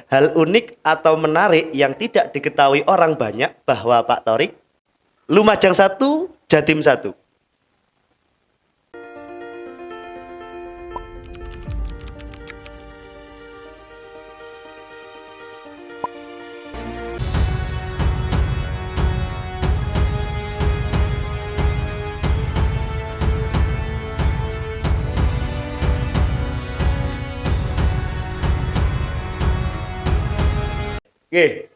hal unik atau menarik yang tidak diketahui orang banyak bahwa Pak Thorik Lumajang 1, Jatim 1. Oke.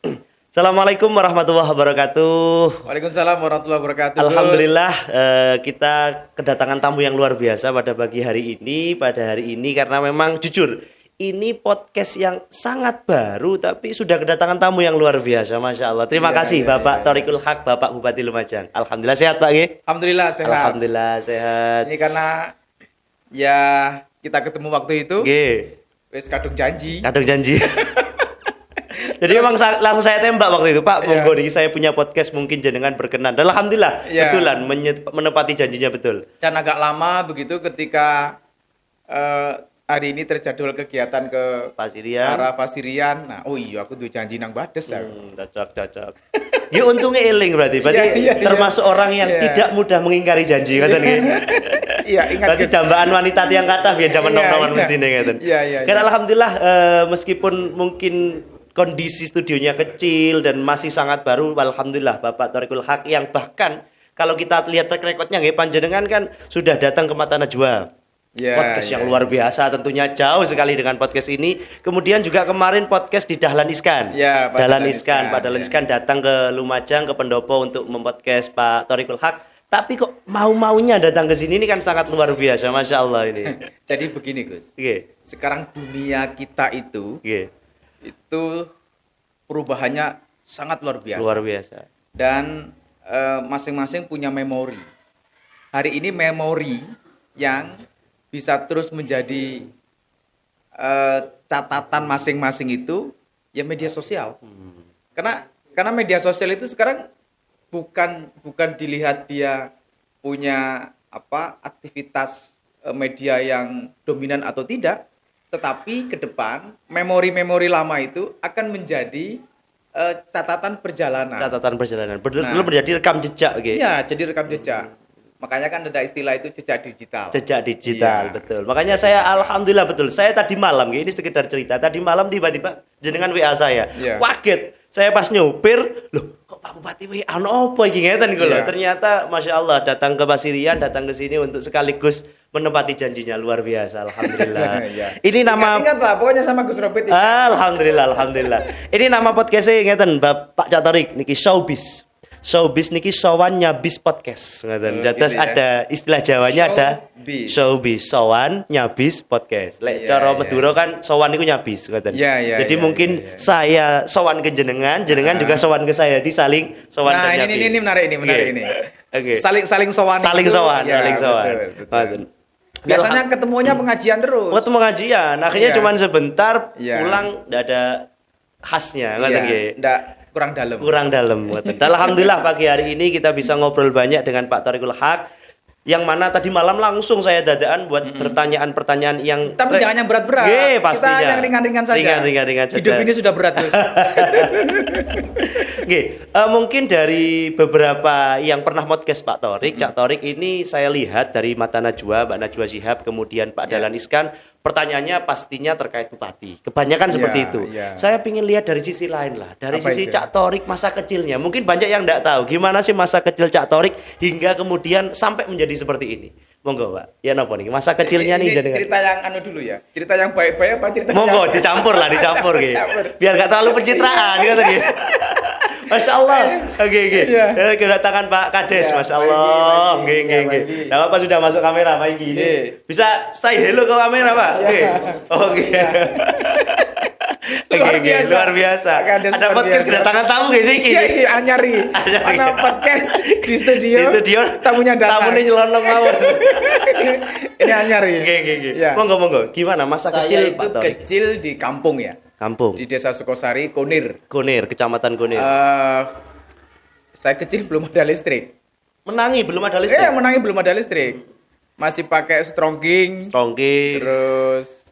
Assalamualaikum warahmatullahi wabarakatuh. Waalaikumsalam warahmatullahi wabarakatuh. Alhamdulillah kita kedatangan tamu yang luar biasa pada pagi hari ini, karena memang jujur ini podcast yang sangat baru tapi sudah kedatangan tamu yang luar biasa, Masya Allah. Terima kasih Bapak Thorikul Haq, Bapak Bupati Lumajang. Alhamdulillah sehat Pak G? Alhamdulillah sehat. Alhamdulillah sehat. Ini karena ya kita ketemu waktu itu. G. Wes kadung janji. Kadung janji. Jadi memang langsung saya tembak waktu itu, Pak. Monggo nih saya punya podcast mungkin jenengan berkenan. Dan alhamdulillah betulan menepati janjinya betul. Dan agak lama begitu ketika hari ini terjadwal kegiatan ke Pasirian. arah Pasirian. Nah, oh iya aku tuh janji nang Bades ya. Cocok. Ya untungnya eling berarti termasuk orang yang tidak mudah mengingkari janji ngoten nggih. Iya, ingat. Berarti jambaan wanita tiang kathah biyen jaman nom-noman mestine ngoten. Iya. Karena alhamdulillah meskipun mungkin kondisi studionya kecil dan masih sangat baru, alhamdulillah Bapak Thorikul Haq yang bahkan kalau kita lihat track recordnya nggih panjenengan kan sudah datang ke Mata Najwa. Podcast yang luar biasa tentunya jauh sekali dengan podcast ini. Kemudian juga kemarin podcast di Dahlan Iskan. Pak Dahlan Iskan datang ke Lumajang ke Pendopo untuk mempodcast Pak Thorikul Haq. Tapi kok mau-maunya datang ke sini ini kan sangat luar biasa, Masya Allah ini. Jadi begini Gus. Sekarang dunia kita itu perubahannya sangat luar biasa. Dan masing-masing punya memori. Hari ini memori yang bisa terus menjadi catatan masing-masing itu ya media sosial. Karena media sosial itu sekarang bukan dilihat dia punya aktivitas media yang dominan atau tidak, tetapi ke depan memori-memori lama itu akan menjadi catatan perjalanan. Betul-betul menjadi rekam jejak Iya, jadi rekam jejak. Makanya kan ada istilah itu jejak digital. Betul. Makanya saya alhamdulillah betul. Saya tadi malam, ini sekedar cerita. Tadi malam tiba-tiba jenengan WA saya. Kaget. Saya pas nyopir, loh kok Pak Bupati WA apa iki ngeten iku lho. Ternyata Masya Allah datang ke Pasirian, datang ke sini untuk sekaligus menepati janjinya, luar biasa. Alhamdulillah. Ini nama ingat Pak, pokoknya sama Gus Robert. Alhamdulillah. Ini nama podcastnya ngeten Bapak Cak Thorik niki Showbiz niki sowan nyabis podcast ngoten. Terus ada istilah Jawanya ada showbiz, sowan nyabis podcast. Lek cara Madura kan sowan niku nyabis ngoten. Jadi mungkin saya sowan ke jenengan juga sowan ke saya, di saling sowan dan nyabis. Ini menarik ini. Oke. Saling sowan. Biasanya ketemunya pengajian terus. Ketemu pengajian, akhirnya cuma sebentar pulang enggak ada khasnya ngoten nggih. Kurang dalam. Alhamdulillah pagi hari ini kita bisa ngobrol banyak dengan Pak Thorikul Haq, yang mana tadi malam langsung saya dadaan buat pertanyaan-pertanyaan yang tapi jangan yang berat-berat. Pastinya. Kita yang ringan-ringan saja. Ringan-ringan saja. Hidup ini sudah berat, Gus. Mungkin dari beberapa yang pernah podcast Pak Thorik, Cak Thorik ini saya lihat dari Mata Najwa, Mbak Najwa Shihab, kemudian Pak Dahlan Iskan, pertanyaannya pastinya terkait bupati. Kebanyakan seperti itu. Saya ingin lihat dari sisi lain lah, dari sisi Cak Thorik masa kecilnya. Mungkin banyak yang enggak tahu gimana sih masa kecil Cak Thorik hingga kemudian sampai menjadi seperti ini. Monggo, Pak. Ya napa nih? Masa kecilnya nih jenengan. Cerita yang dulu ya. Cerita yang baik-baik apa cerita Monggo dicampur gitu. Biar enggak terlalu pencitraan gitu nih. Masya Allah. Oke. Kedatangan Pak Kades, Masya Allah. Oke. Enggak apa sudah masuk kamera Pak Iki. Bisa say hello ke kamera, Pak. Oke. Luar biasa. Ada podcast kedatangan tamu gini. Anyari. Mana podcast di studio. Tamunya datang. Tamunya nyelonong mawon. Ini anyari. Monggo. Gimana masa kecil Pak Thorik? Kecil di kampung ya. Di Desa Sukosari, Kunir, Kecamatan Kunir. Saya kecil belum ada listrik. Menangi belum ada listrik. Masih pakai strongking. Strongking. Terus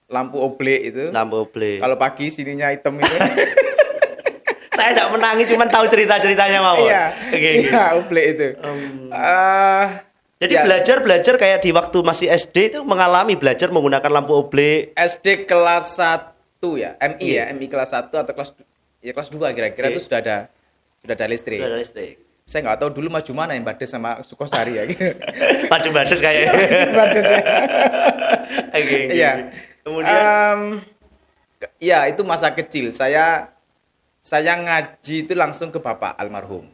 lampu oblek itu. Lampu oblek. Kalau pagi sininya hitam itu. Saya tidak menangi, cuma tahu cerita-ceritanya mawon. Iya. Oke. Iya, oblek itu. Jadi Ya, belajar kayak di waktu masih SD itu mengalami belajar menggunakan lampu oblek. SD kelas 1 ya, MI Iya. ya, MI kelas 1 atau kelas 2 kira-kira Oke. itu sudah ada listrik. Sudah ada listrik. Saya nggak tahu dulu maju mana yang Bades sama Sukosari ya gitu. Maju Bades kayaknya. Bades ya. Oke. Iya. Kemudian Ya itu masa kecil. Saya ngaji itu langsung ke bapak almarhum.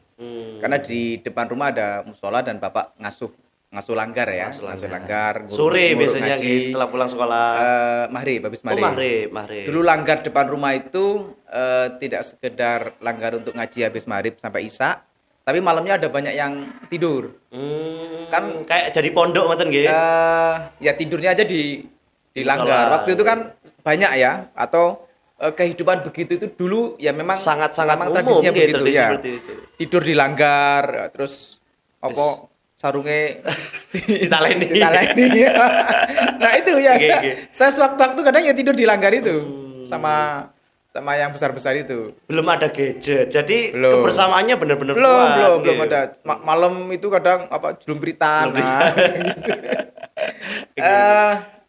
Karena di depan rumah ada musola dan bapak ngasuh langgar ya. Ngasuh langgar. Sore nguruk biasanya ngaji. guys, setelah pulang sekolah. Maghrib, habis Oh, maghrib. maghrib. Dulu langgar depan rumah itu tidak sekedar langgar untuk ngaji habis maghrib sampai isya, tapi malamnya ada banyak yang tidur. Kan kayak jadi pondok ngoten nggih. Ya tidurnya aja di Musola. langgar. Waktu itu kan banyak ya, atau kehidupan begitu itu dulu ya memang Sangat-sangat memang umum tradisinya gitu, begitu tradisi ya. seperti itu. Tidur di langgar, terus apa sarungnya Ditaleni. ditaleni. Nah itu ya, Oke, saya, oke. saya sewaktu-waktu kadang ya tidur di langgar itu sama yang besar-besar itu. Belum ada gadget. Jadi Belum. kebersamaannya benar-benar Belum kuat. belum gitu. ada. Malam itu kadang apa jumbritan. Nah, gitu.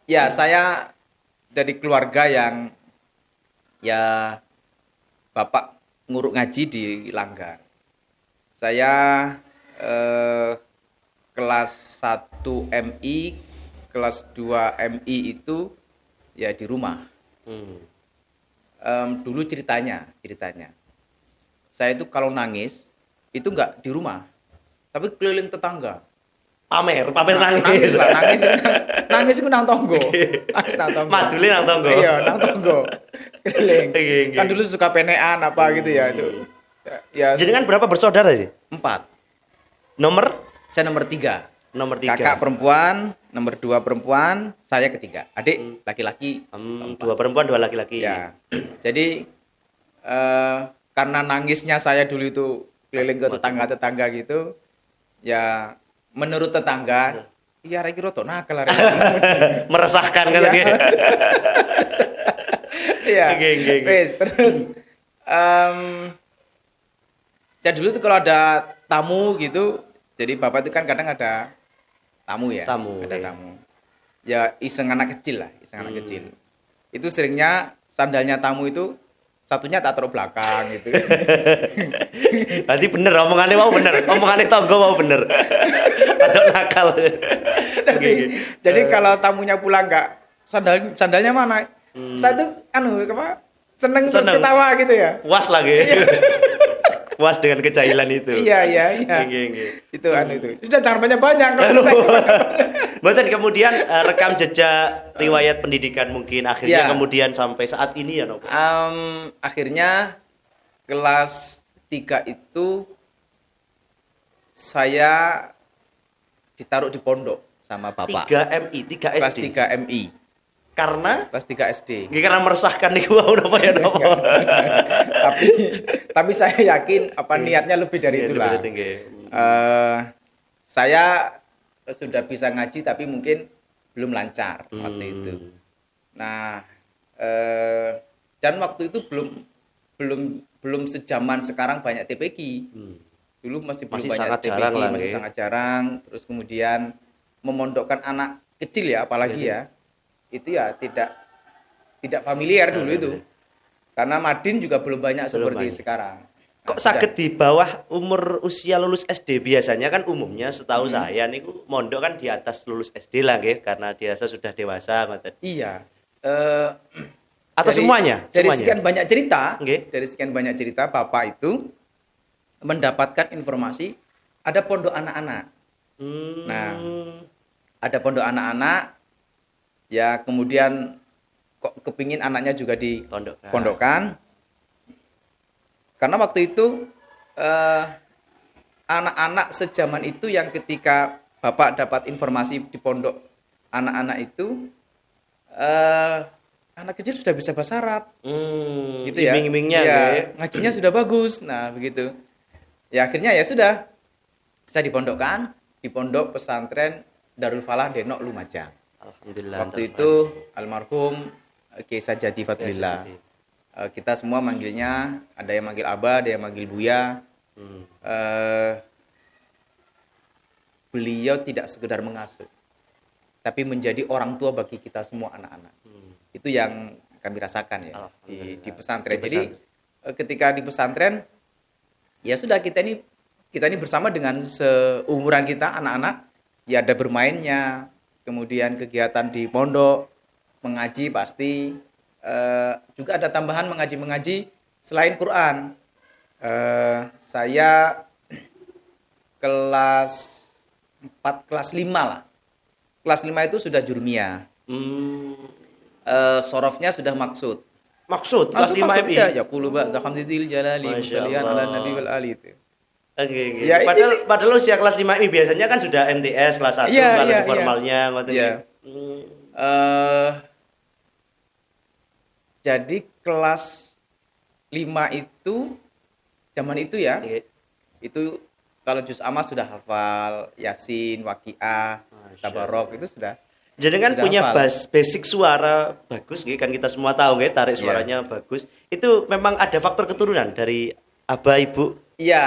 Ya saya dari keluarga yang ya bapak nguruk ngaji di langgar. Saya kelas 1 MI, kelas 2 MI itu ya di rumah. Dulu ceritanya, saya itu kalau nangis itu nggak di rumah, tapi keliling tetangga. Pamer nangis. Nangis lah, nangis itu nang tonggo. Nangis nang tonggo. Madule nang tonggo. Iya, nang tonggo. Keliling. Oke. Kan dulu suka penean apa gitu ya itu. Ya, Jenengan berapa bersaudara sih? 4. Nomor Saya nomor 3. nomor 3. Kakak perempuan, nomor 2 perempuan, saya ketiga. Adik laki-laki. 2 perempuan, 2 laki-laki. Ya. Jadi karena nangisnya saya dulu itu keliling ke tetangga-tetangga gitu, ya menurut tetangga, iya Reki roto nakal Reki. Meresahkan kan Iya. gitu. Iya. Oke. Wes, terus saya dulu tuh kalau ada tamu gitu, jadi bapak itu kan kadang ada tamu ya. Tamu, Ada iya. tamu. Ya iseng anak kecil lah, anak kecil. Itu seringnya sandalnya tamu itu satunya tak taruh belakang gitu. Berarti bener omongannya mau bener. Omongannya tonggo mau bener. Ada nakal. Oke. Jadi kalau tamunya pulang nggak sandalnya mana? Saya tuh seneng terus Seneng. ketawa gitu ya. Puas lagi. Puas dengan kejahilan itu. Iya. Oke. Itu itu. Sudah jangan banyak-banyak Lalu, kalau Bahkan kemudian rekam jejak riwayat pendidikan mungkin akhirnya Iya. kemudian sampai saat ini ya Nopo. Akhirnya kelas 3 itu saya ditaruh di pondok sama bapak. 3 MI, 3 Kelas SD. 3 MI, Karena kelas 3 SD. nggih, karena meresahkan nih wau napa ya Nopo. tapi saya yakin niatnya lebih dari Iya, itulah. lebih tinggi. Saya sudah bisa ngaji tapi mungkin belum lancar waktu itu. Nah, dan waktu itu belum sejaman sekarang banyak TPQ. Dulu masih belum Masih banyak sangat TPQ, jarang lah, masih ya. sangat jarang. Terus kemudian memondokkan anak kecil ya, apalagi ya, itu ya tidak familiar dulu itu. Karena Madin juga belum banyak seperti banyak. sekarang. Kok sudah. sakit di bawah umur usia lulus SD? Biasanya kan umumnya setahu saya niku mondok kan di atas lulus SD lah nggih, karena biasa sudah dewasa ngoten. Iya. Atau semuanya? Dari Semuanya? sekian banyak cerita, Bapak itu mendapatkan informasi ada pondok anak-anak. Nah, ada pondok anak-anak, ya kemudian kok kepingin anaknya juga di pondokkan. Karena waktu itu anak-anak sejaman itu yang ketika Bapak dapat informasi di pondok anak-anak itu, anak kecil sudah bisa bahasa Arab. Gitu ya. Iming-imingnya Ya, nggih. ngajinya sudah bagus. Nah, begitu. Ya akhirnya ya sudah. Saya dipondokkan di pondok pesantren Darul Falah Denok Lumajang. Alhamdulillah. Waktu itu almarhum Kiai Sajadi Fadlillah. Sajadi. Kita semua manggilnya, ada yang manggil Abah, ada yang manggil Buya. Beliau tidak sekedar mengasuh, tapi menjadi orang tua bagi kita semua anak-anak. Itu yang kami rasakan ya di pesantren. Jadi ketika di pesantren, ya sudah kita ini bersama dengan seumuran kita anak-anak, ya ada bermainnya, kemudian kegiatan di pondok, mengaji pasti, juga ada tambahan mengaji selain Quran. Saya kelas 4, kelas 5 lah. Kelas 5 itu sudah jurmiyah. Sorofnya sudah maksud. Maksud kelas 5 MI. Ya qulu ba'da hamdil jalali musalliyan ala nabi wal ali itu. Oke. Ya, Padahal usia kelas 5 MI biasanya kan sudah MTS kelas 1 kalau di formalnya ngoten ya. Jadi kelas 5 itu zaman itu ya. Itu kalau juz amma sudah hafal, Yasin, Waqiah, Tabarok itu sudah. Jadi kan sudah punya hafal. basic suara bagus kan kita semua tahu tarik suaranya bagus. Itu memang ada faktor keturunan dari abah ibu. Iya,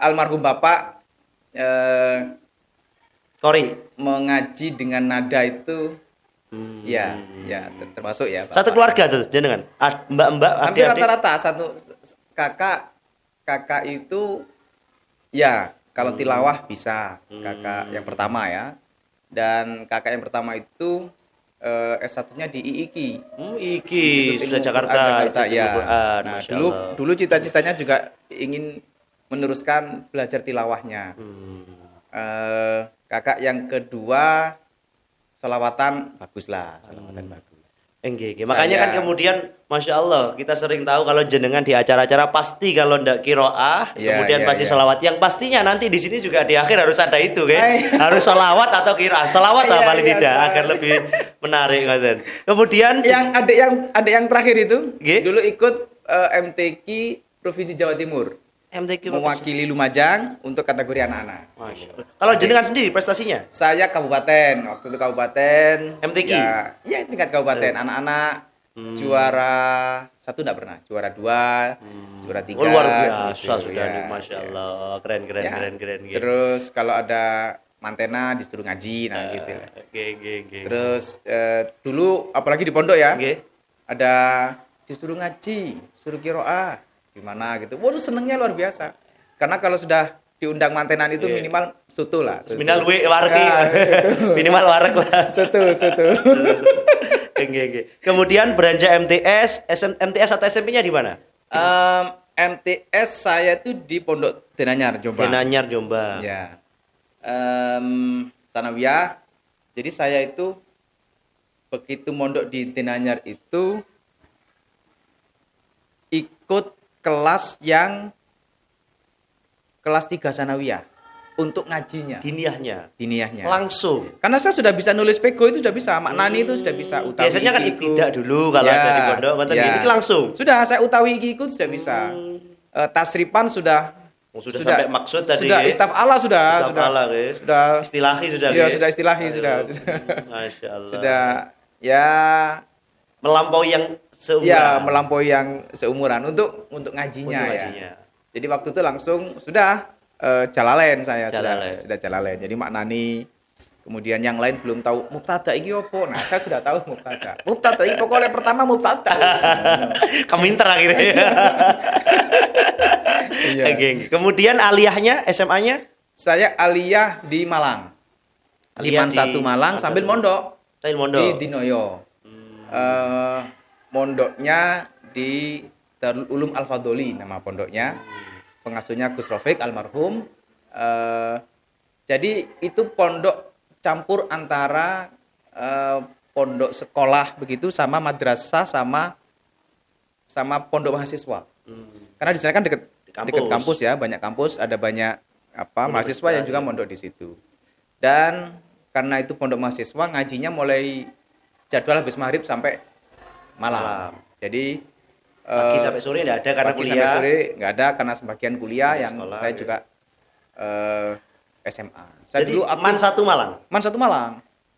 almarhum bapak Kori mengaji dengan nada itu ya termasuk ya. Bapak. Satu keluarga tuh jenengan. Mbak-mbak hampir adik-adik. rata-rata satu kakak itu ya kalau tilawah bisa kakak yang pertama ya. Dan kakak yang pertama itu S1-nya di IIKI. Iki Institut Ilmu Jakarta. Quran, ya. Quran, Nah, Masya Allah. dulu cita-citanya juga ingin meneruskan belajar tilawahnya. Kakak yang kedua selawatan bagus lah, selawatan bagus. Makanya kan kemudian Masya Allah kita sering tahu kalau jenengan di acara-acara pasti kalau ndak kiroah kemudian pasti selawat. Yang pastinya nanti di sini juga di akhir harus ada itu harus selawat atau kiroah. Selawat lah paling tidak agar lebih menarik ngoten. Kemudian yang ada yang terakhir itu dulu ikut MTQ Provinsi Jawa Timur. MTQ mewakili Lumajang untuk kategori anak-anak. Masya Allah. Kalau jenengan sendiri prestasinya? Saya kabupaten, waktu itu kabupaten. MTQ? Ya tingkat kabupaten. Anak-anak juara 1 enggak pernah, juara 2, juara 3. Luar biasa gitu, sudah nih, Masya Allah. Keren. Terus kalau ada mantena disuruh ngaji, nah gitu. Terus dulu apalagi di pondok ya, ada disuruh ngaji, suruh kiroah. Gimana gitu. Waduh senengnya luar biasa. Karena kalau sudah diundang mantenan itu minimal soto lah. Minimal minimal warek lah. Soto. Kemudian beranjak MTS atau SMP-nya di mana? MTS saya itu di Pondok Denanyar, Jombang. Denanyar, Jombang. Ya. Sanawiyah. Jadi saya itu begitu mondok di Denanyar itu ikut kelas 3 sanawiyah untuk ngajinya. Diniyahnya. Langsung. Karena saya sudah bisa nulis pego itu sudah bisa, maknani itu sudah bisa, utawi. Biasanya kan tidak dulu kalau ada di pondok, ini langsung. Sudah saya utawi iku sudah bisa. Tasripan sudah sampai maksud tadi. Sudah istaf'ala sudah. Sudah istilahi sudah. Iya, sudah istilahi sudah. Masya Allah. Sudah ya melampaui yang seumuran. Ya, melampaui yang seumuran untuk ngajinya ya. Jadi waktu itu langsung sudah jalalain saya sudah jalalain. Jadi maknani, kemudian yang lain belum tahu mubtada iki opo. Nah, saya sudah tahu mubtada. Mubtada iki pokoknya pertama mubtada. Keminter akhirnya. Iya. Kemudian aliyahnya, SMA-nya? Saya aliyah di Malang. Liman 1 Malang sambil mondok. Di Dinoyo. Mondoknya di Darul Ulum Al-Fadholi nama pondoknya. Pengasuhnya Gus Rafiq almarhum. Jadi itu pondok campur antara pondok sekolah begitu sama madrasah sama pondok mahasiswa. Karena di sana kan dekat kampus ya, banyak kampus, ada banyak mahasiswa yang juga mondok di situ. Dan karena itu pondok mahasiswa, ngajinya mulai jadwal habis maghrib sampai malam. Jadi pagi sampai sore enggak ada karena kuliah. Sampai sore enggak ada karena sebagian kuliah yang sekolah, saya juga SMA. Saya jadi dulu Man 1 Malang. Man 1 Malang.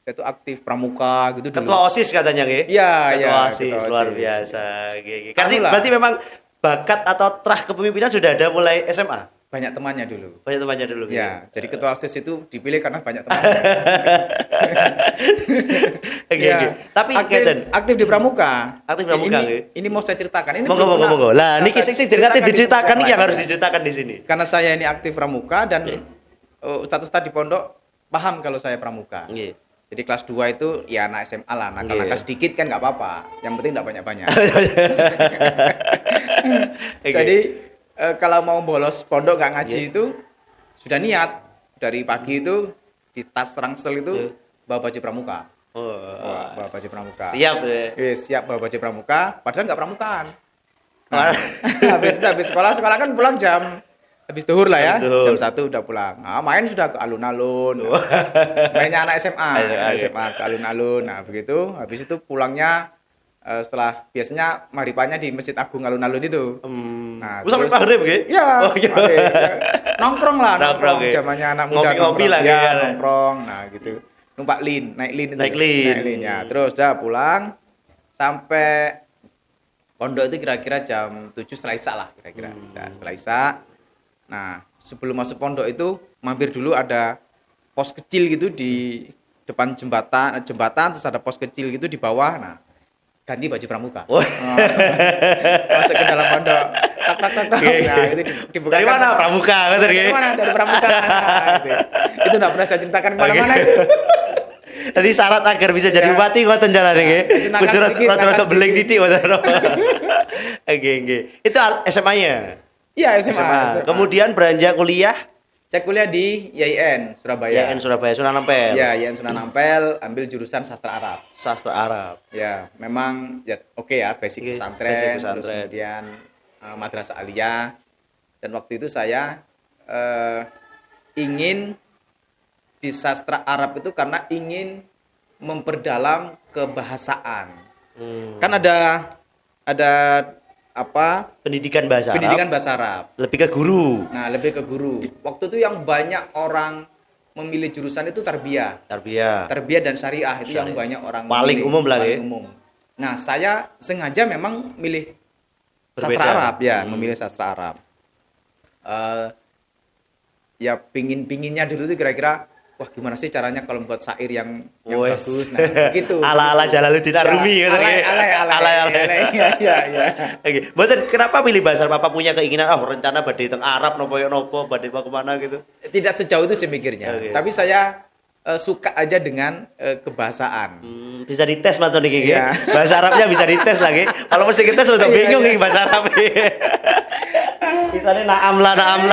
Saya itu aktif pramuka gitu dulu. Ketua OSIS katanya nggih. Iya, Ketua iya, OSIS ketua luar OSIS. biasa. Nggih. Karena Anulah. berarti memang bakat atau terah kepemimpinan sudah ada mulai SMA. Banyak temannya dulu. Banyak temannya dulu. nggih. Ya, jadi ketua OSIS itu dipilih karena banyak temannya. Oke, Ya, oke. Tapi aktif di pramuka. Aktif pramuka, Ini, nggih. ini mau saya ceritakan. Ini monggo belum monggo pernah monggo. Lah niki saya sing ceritakan di diceritakan podcast nih yang lain. harus diceritakan di sini. Karena saya ini aktif pramuka dan ustaz-ustaz di pondok paham kalau saya pramuka. Nggih. Jadi kelas 2 itu ya anak SMA lah, nakal-nakal Iya. sedikit kan nggak apa-apa. Yang penting nggak banyak-banyak. Oke. Jadi kalau mau bolos pondok nggak ngaji Iya. itu sudah niat dari pagi itu di tas rangsel itu Iya. bawa baju pramuka. Oh, Bawa baju pramuka. siap ya. Siap bawa baju pramuka, padahal nggak pramukaan. Wah. habis sekolah kan pulang jam habis zuhur lah ya, Habis zuhur. jam 1 udah pulang. Nah, main sudah ke alun-alun. Mainnya anak SMA, Iya, iya. SMA ke alun-alun. Nah, begitu habis itu pulangnya setelah biasanya maripanya di Masjid Agung alun-alun itu. Nah, Sampai terus- maghrib nggih? Ya, Oh, iya. nongkrong lah, Nongkrong, nongkrong. ya. Zamannya anak muda Ngopi-ngopi nongkrong. lah, Ya, ya. nongkrong. Nah, gitu. Numpak lin, naik lin itu. Naik lin. Ya. Terus dah pulang sampai pondok itu kira-kira jam 7 setelah Isya lah kira-kira. Nah, setelah Isya. Nah, sebelum masuk pondok itu mampir dulu ada pos kecil gitu di depan jembatan terus ada pos kecil gitu di bawah. Nah, ganti baju pramuka. Wah. Masuk ke dalam pondok. Tak tak tak. tak. Oke. Nah, itu dibukakan. Dari mana sama- pramuka ngoten nggih? Dari mana? Dari pramuka. Nah, gitu. Itu enggak pernah saya ceritakan kemana-mana itu. Jadi syarat agar bisa jadi Ya. bupati ngoten jalane nggih. itu nakal Kudu sedikit, rada-rada nakal beling sedikit. titik ngoten. Oke, nggih. Itu SMA-nya. Iya, SMA. Kemudian beranjak kuliah Saya kuliah di YIN Surabaya. YN Surabaya Sunan Ampel. Ya, YIN Sunan Ampel, ambil jurusan sastra Arab. Sastra Arab. Ya, memang ya oke ya, basic Oke, pesantren, basic terus pesantren. kemudian madrasah aliyah. Dan waktu itu saya ingin di sastra Arab itu karena ingin memperdalam kebahasaan. Kan ada apa? Pendidikan bahasa Pendidikan Arab. bahasa Arab. Lebih ke guru. Nah, lebih ke guru. Waktu itu yang banyak orang memilih jurusan itu tarbiyah. Tarbiyah. Tarbiyah dan syariah itu yang banyak orang Paling memilih. umum lah, Paling ya. umum. Nah, saya sengaja memang milih sastra Berbeda. Arab ya, memilih sastra Arab. Ya pingin-pinginnya dulu tuh kira-kira wah gimana sih caranya kalau membuat syair yang Wes. bagus. Nah, gitu. Ala-ala Jalaluddin Arumi Ya, ngoten nggih. alay. Ya. Oke, mboten kenapa pilih bahasa Arab? Apa punya keinginan rencana badhe teng Arab nopo badhe mau kemana gitu? Tidak sejauh itu sih mikirnya. Oke. Tapi saya suka aja dengan kebahasaan. Bisa dites matur niki nggih. Iya. Bahasa Arabnya bisa dites lagi. Kalau mesti dites udah Iya, bingung iya. nih bahasa Arab. Misalnya naam la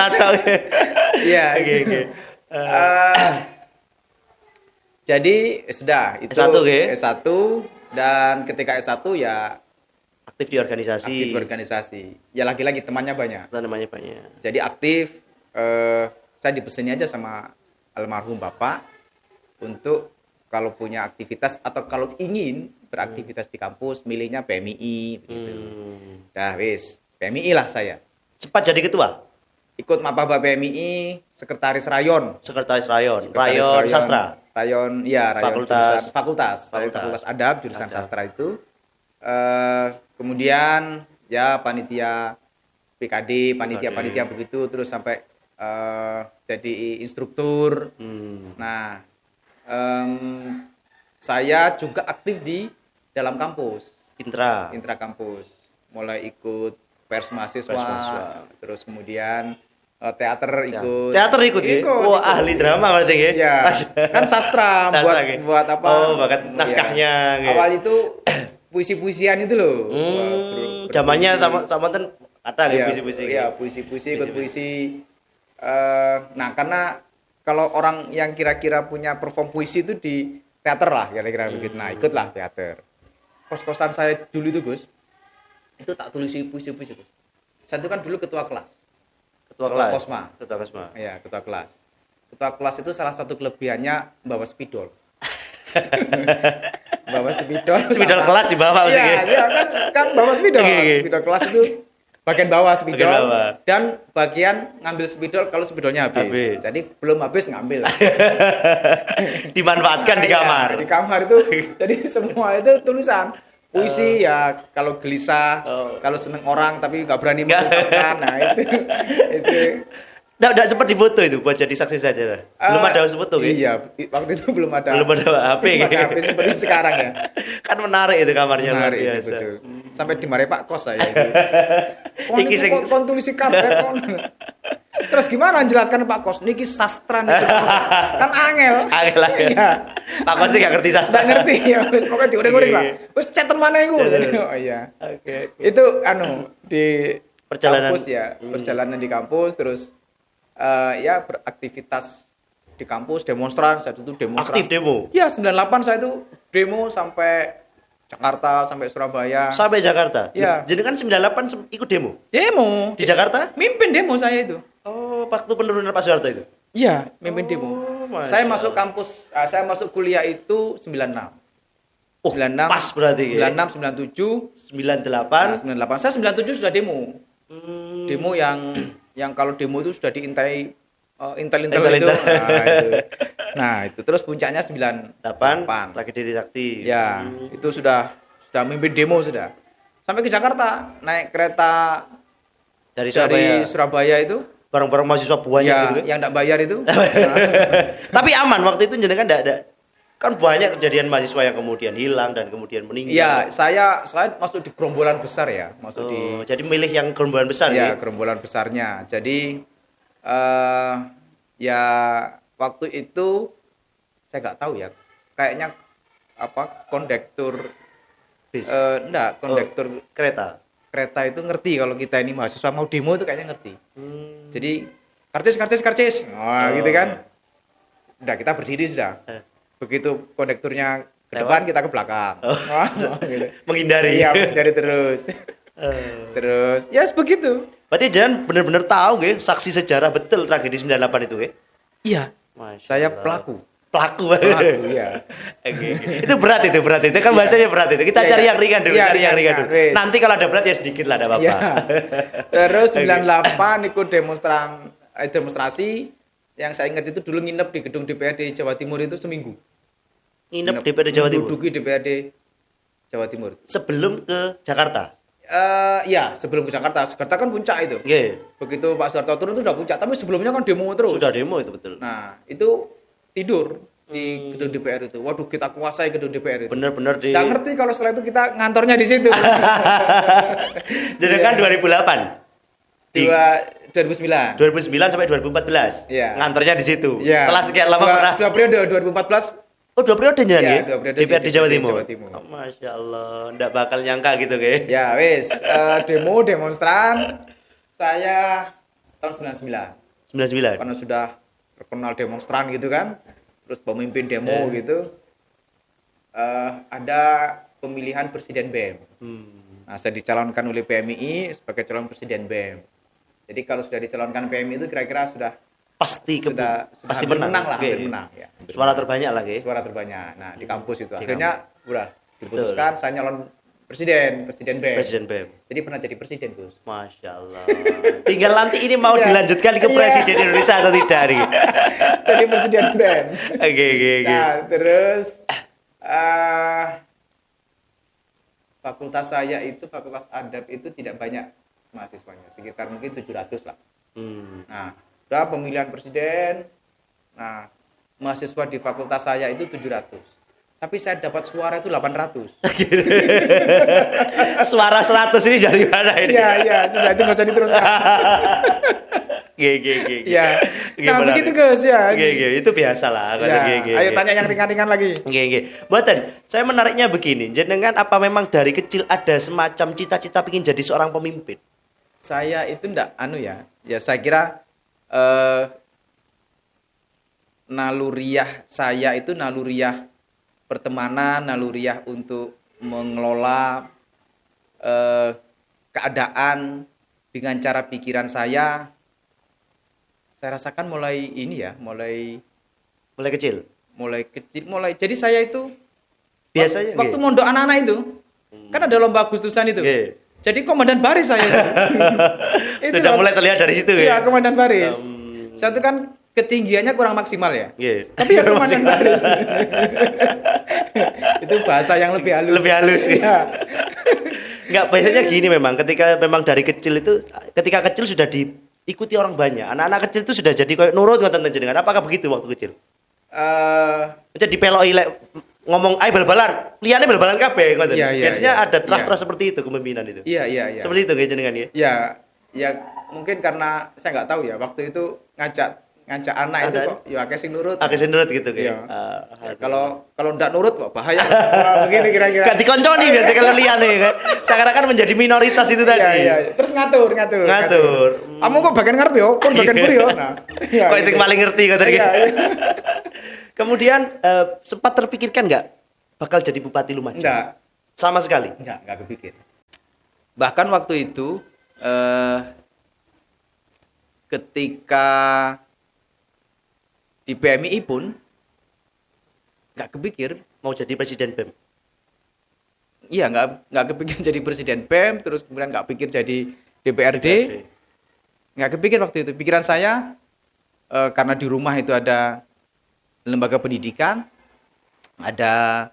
tok. Iya. Oke. Jadi sudah itu S1, nggih? S1 dan ketika S1 ya Aktif di organisasi. aktif organisasi. Ya lagi-lagi temannya banyak. Apa namanya banyak. Jadi aktif saya dipeseni aja sama almarhum Bapak untuk kalau punya aktivitas atau kalau ingin beraktivitas di kampus milihnya PMII begitu. Dah wis, PMII lah saya. Cepat jadi ketua. Ikut mapaba PMII, sekretaris rayon. Sekretaris Rayon. Sekretaris Rayon Sastra. Rayon, iya, rayon Fakultas. fakultas adab, jurusan sastra itu. Kemudian ya panitia PKD, panitia begitu, terus sampai jadi instruktur. Nah, saya juga aktif di dalam kampus, Intra. intra kampus, mulai ikut pers mahasiswa, Pers mahasiswa. terus kemudian teater ikut. Teater ikut ya? Wah, ahli drama berarti ya? Iya, kan sastra Sastra, buat gitu. buat apa? Oh, bakat Iya. naskahnya, gitu. Awal itu puisi-puisian itu loh. Zamannya sama ten ada Iya, gitu puisi-puisi. Iya, puisi-puisi ikut puisi. Nah, karena kalau orang yang kira-kira punya perform puisi itu di teater lah kira-kira begitu. Nah, ikutlah teater. Kos-kosan saya dulu itu, Gus. Itu tak tulis puisi-puisi, Gus. Saya itu kan dulu ketua kelas. Ketua Ketua kelas. Kosma. Ketua Kosma. Iya, ketua kelas. Ketua kelas itu salah satu kelebihannya bawa spidol. bawa spidol. Spidol kelas di bawah Iya, iya kan bawa spidol. Oke, oke. Spidol kelas itu bagian bawah spidol Bagian bawah. dan bagian ngambil spidol kalau spidolnya habis. Habis. Jadi belum habis ngambil. Dimanfaatkan di Iya, kamar. di kamar itu jadi semua itu tulisan puisi ya kalau gelisah, kalau seneng orang tapi nggak berani mengungkapkan. Nah, itu Nggak sempat difoto itu buat jadi saksi saja. Belum ada foto gitu. Iya, waktu itu belum ada. Belum ada HP Belum ada gitu. HP seperti sekarang ya. Kan menarik itu kamarnya luar Menarik itu biasa. betul. Sampai dimarahi Pak Kos saya itu. Kon Iki iki sing- kon tulisi kabeh kon. Terus gimana menjelaskan Pak Kos? Niki sastra niki. Kan angel. Angel. Iya. Pak Kos sih nggak ngerti sastra. Nggak ngerti ya, wis pokoke diuring-uring lah. Iya. Wis cetan mana iku? Iya. Oh iya. Oke. Itu anu di Perjalanan. kampus ya, perjalanan di kampus terus ya beraktivitas di kampus, demonstran, saat itu demonstran. Aktif demo Ya, 98 saya itu demo sampai Jakarta, sampai Surabaya. sampai Jakarta. Iya. Jadi kan 98 ikut demo Demo. di Jakarta. Mimpin demo saya itu. Oh, waktu penurunan Pak Soeharto itu. Iya, mimpin demo. Masya Saya masuk Allah. kampus, saya masuk kuliah itu 96. Oh, 96, pas berarti. 96, 97, 98. 98. Saya 97 sudah demo. Hmm. Demo yang kalau demo itu sudah diintai intel-intel Intel-intel. itu. Nah, itu. Nah, itu terus puncaknya 98. 8 lagi dari Sakti. Ya, itu sudah mimpin demo sudah. Sampai ke Jakarta, naik kereta Dari dari Surabaya. Surabaya itu. Barang-barang mahasiswa banyak Ya, gitu. yang enggak bayar itu. Tapi aman waktu itu jenengan enggak ada. Kan banyak kejadian mahasiswa yang kemudian hilang dan kemudian meninggal. Iya, saya masuk di gerombolan besar ya, masuk di Oh, jadi milih yang gerombolan besar ya ya. gerombolan besarnya. Jadi ya waktu itu saya nggak tahu ya, kayaknya apa kondektur Bis. enggak kondektur Kereta. kereta itu ngerti kalau kita ini mahasiswa mau demo itu kayaknya ngerti. Hmm. Jadi karcis. Wah, gitu kan. Udah kita berdiri sudah. Begitu kondekturnya ke Lewat. depan kita ke belakang. Wah, gitu. Menghindari. Iya, dari terus. Eh. Terus, ya begitu. Berarti jangan benar-benar tahu nggih saksi sejarah betul tragedi 98 itu nggih. Iya, Masya saya Allah. pelaku. Pelaku. Iya. Oke. Itu berat itu. Kan bahasanya berat itu. Kita Iya, cari iya. yang ringan dulu, Iya, cari yang ringan ringan, dulu. wes. Nanti kalau ada berat ya sedikit lah, ada apa-apa. Iya. Terus Oke. 98 ikut demonstrasi. Yang saya ingat itu dulu nginep di gedung DPRD Jawa Timur itu seminggu. Nginep di DPRD Jawa Timur. Menduduki DPRD Jawa Timur. Sebelum ke Jakarta. Ya, sebelum ke Jakarta. Jakarta kan puncak itu. Nggih. Begitu Pak Soeharto turun itu udah puncak, tapi sebelumnya kan demo terus. Sudah demo itu betul. Nah, itu tidur di gedung DPR itu. Waduh, kita kuasai gedung DPR itu. Bener-bener di. Nggak ngerti kalau setelah itu kita ngantornya di situ. Jadi kan 2008. Di 2009. 2009 sampai 2014. Iya. Ngantornya di situ. Iya. Setelah sekian lama pernah. dua periode 2014. Oh, 2 periode Iya, ya? 2 periode DPRD di Jawa DPRD Timur. Jawa Timur. Oh, Masya Allah, nggak bakal nyangka gitu, ke? Ya, wis, demonstran saya tahun 99. 99. Karena sudah terkenal demonstran gitu kan. Terus pemimpin demo gitu. Ada pemilihan presiden BEM. Nah, saya dicalonkan oleh PMII sebagai calon presiden BEM. Jadi kalau sudah dicalonkan PMI itu kira-kira sudah Pasti sudah pasti hampir menang. lah, Oke. hampir menang ya. Suara terbanyak lagi. Suara terbanyak. Nah, di kampus itu Di akhirnya udah diputuskan saya nyalon presiden BEM. Presiden BEM. Jadi pernah jadi presiden, Gus. Masya Allah. Tinggal nanti ini mau Iya. dilanjutkan ke Iya. presiden Indonesia atau tidak nih? Jadi presiden BEM. Oke. Nah, terus fakultas saya itu fakultas adab itu tidak banyak mahasiswanya, sekitar mungkin 700 lah. Nah, udah pemilihan presiden. Nah, mahasiswa di fakultas saya itu 700. Tapi saya dapat suara itu 800. Suara 100 ini dari mana ini? Iya, sudah itu nggak usah diteruskan. Gege. Ya. Nah, begitu Gus ya. Gege, itu biasa lah. Ya, ayo tanya yang ringan-ringan lagi. Gege. Buatan, saya menariknya begini. Jenengan apa memang dari kecil ada semacam cita-cita ingin jadi seorang pemimpin? Saya itu ndak ya. Ya saya kira naluriah saya itu naluriah pertemanan, naluriah untuk mengelola keadaan dengan cara pikiran saya rasakan mulai ini ya, mulai kecil. Jadi saya itu Biasanya waktu mondok anak-anak itu kan ada lomba Agustusan itu. Nggih. Jadi komandan baris saya. Itu Sudah loh. mulai terlihat dari situ Iya, ya. komandan baris. Satu kan ketinggiannya kurang maksimal ya. Iya. Tapi ya komandan baris. Itu bahasa yang lebih halus. Lebih halus. Iya. Enggak, biasanya gini memang ketika memang dari kecil itu ketika kecil sudah diikuti orang banyak. Anak-anak kecil itu sudah jadi kayak nurut ngoten jenengan. Apakah begitu waktu kecil? Jadi peloki lek ngomong ayo bal-balan, liyane bal-balan kabeh ngoten. Iya, iya, Biasanya iya. ada trust Iya. seperti itu kepemimpinan itu. Iya, iya, iya. Seperti itu kayak jenengan ya. Ya, ya mungkin karena saya nggak tahu ya waktu itu ngajak anak itu Ada. kok ya akeh sing nurut. Agak nurut gitu Iya. kayak. Ya, kalau ndak nurut wah, bahaya. Begitu kira-kira. Gak dikonconi biasa kalau liyane kan. Seakan-akan menjadi minoritas itu tadi. Iya, iya. Terus ngatur. Ngatur. Kamu kok bagian ngarep yo, kon bagian buri yo. Nah. Iya, Kok sing gitu. paling ngerti kok tadi. Iya, iya. Kemudian sempat terpikirkan nggak bakal jadi Bupati Lumajang? Enggak. Sama sekali. Enggak kepikir. Bahkan waktu itu ketika di PMI pun nggak kepikir. Mau jadi presiden BEM. Iya, nggak kepikir jadi presiden BEM, terus kemudian nggak pikir jadi DPRD. Nggak kepikir waktu itu. Pikiran saya karena di rumah itu ada lembaga pendidikan, ada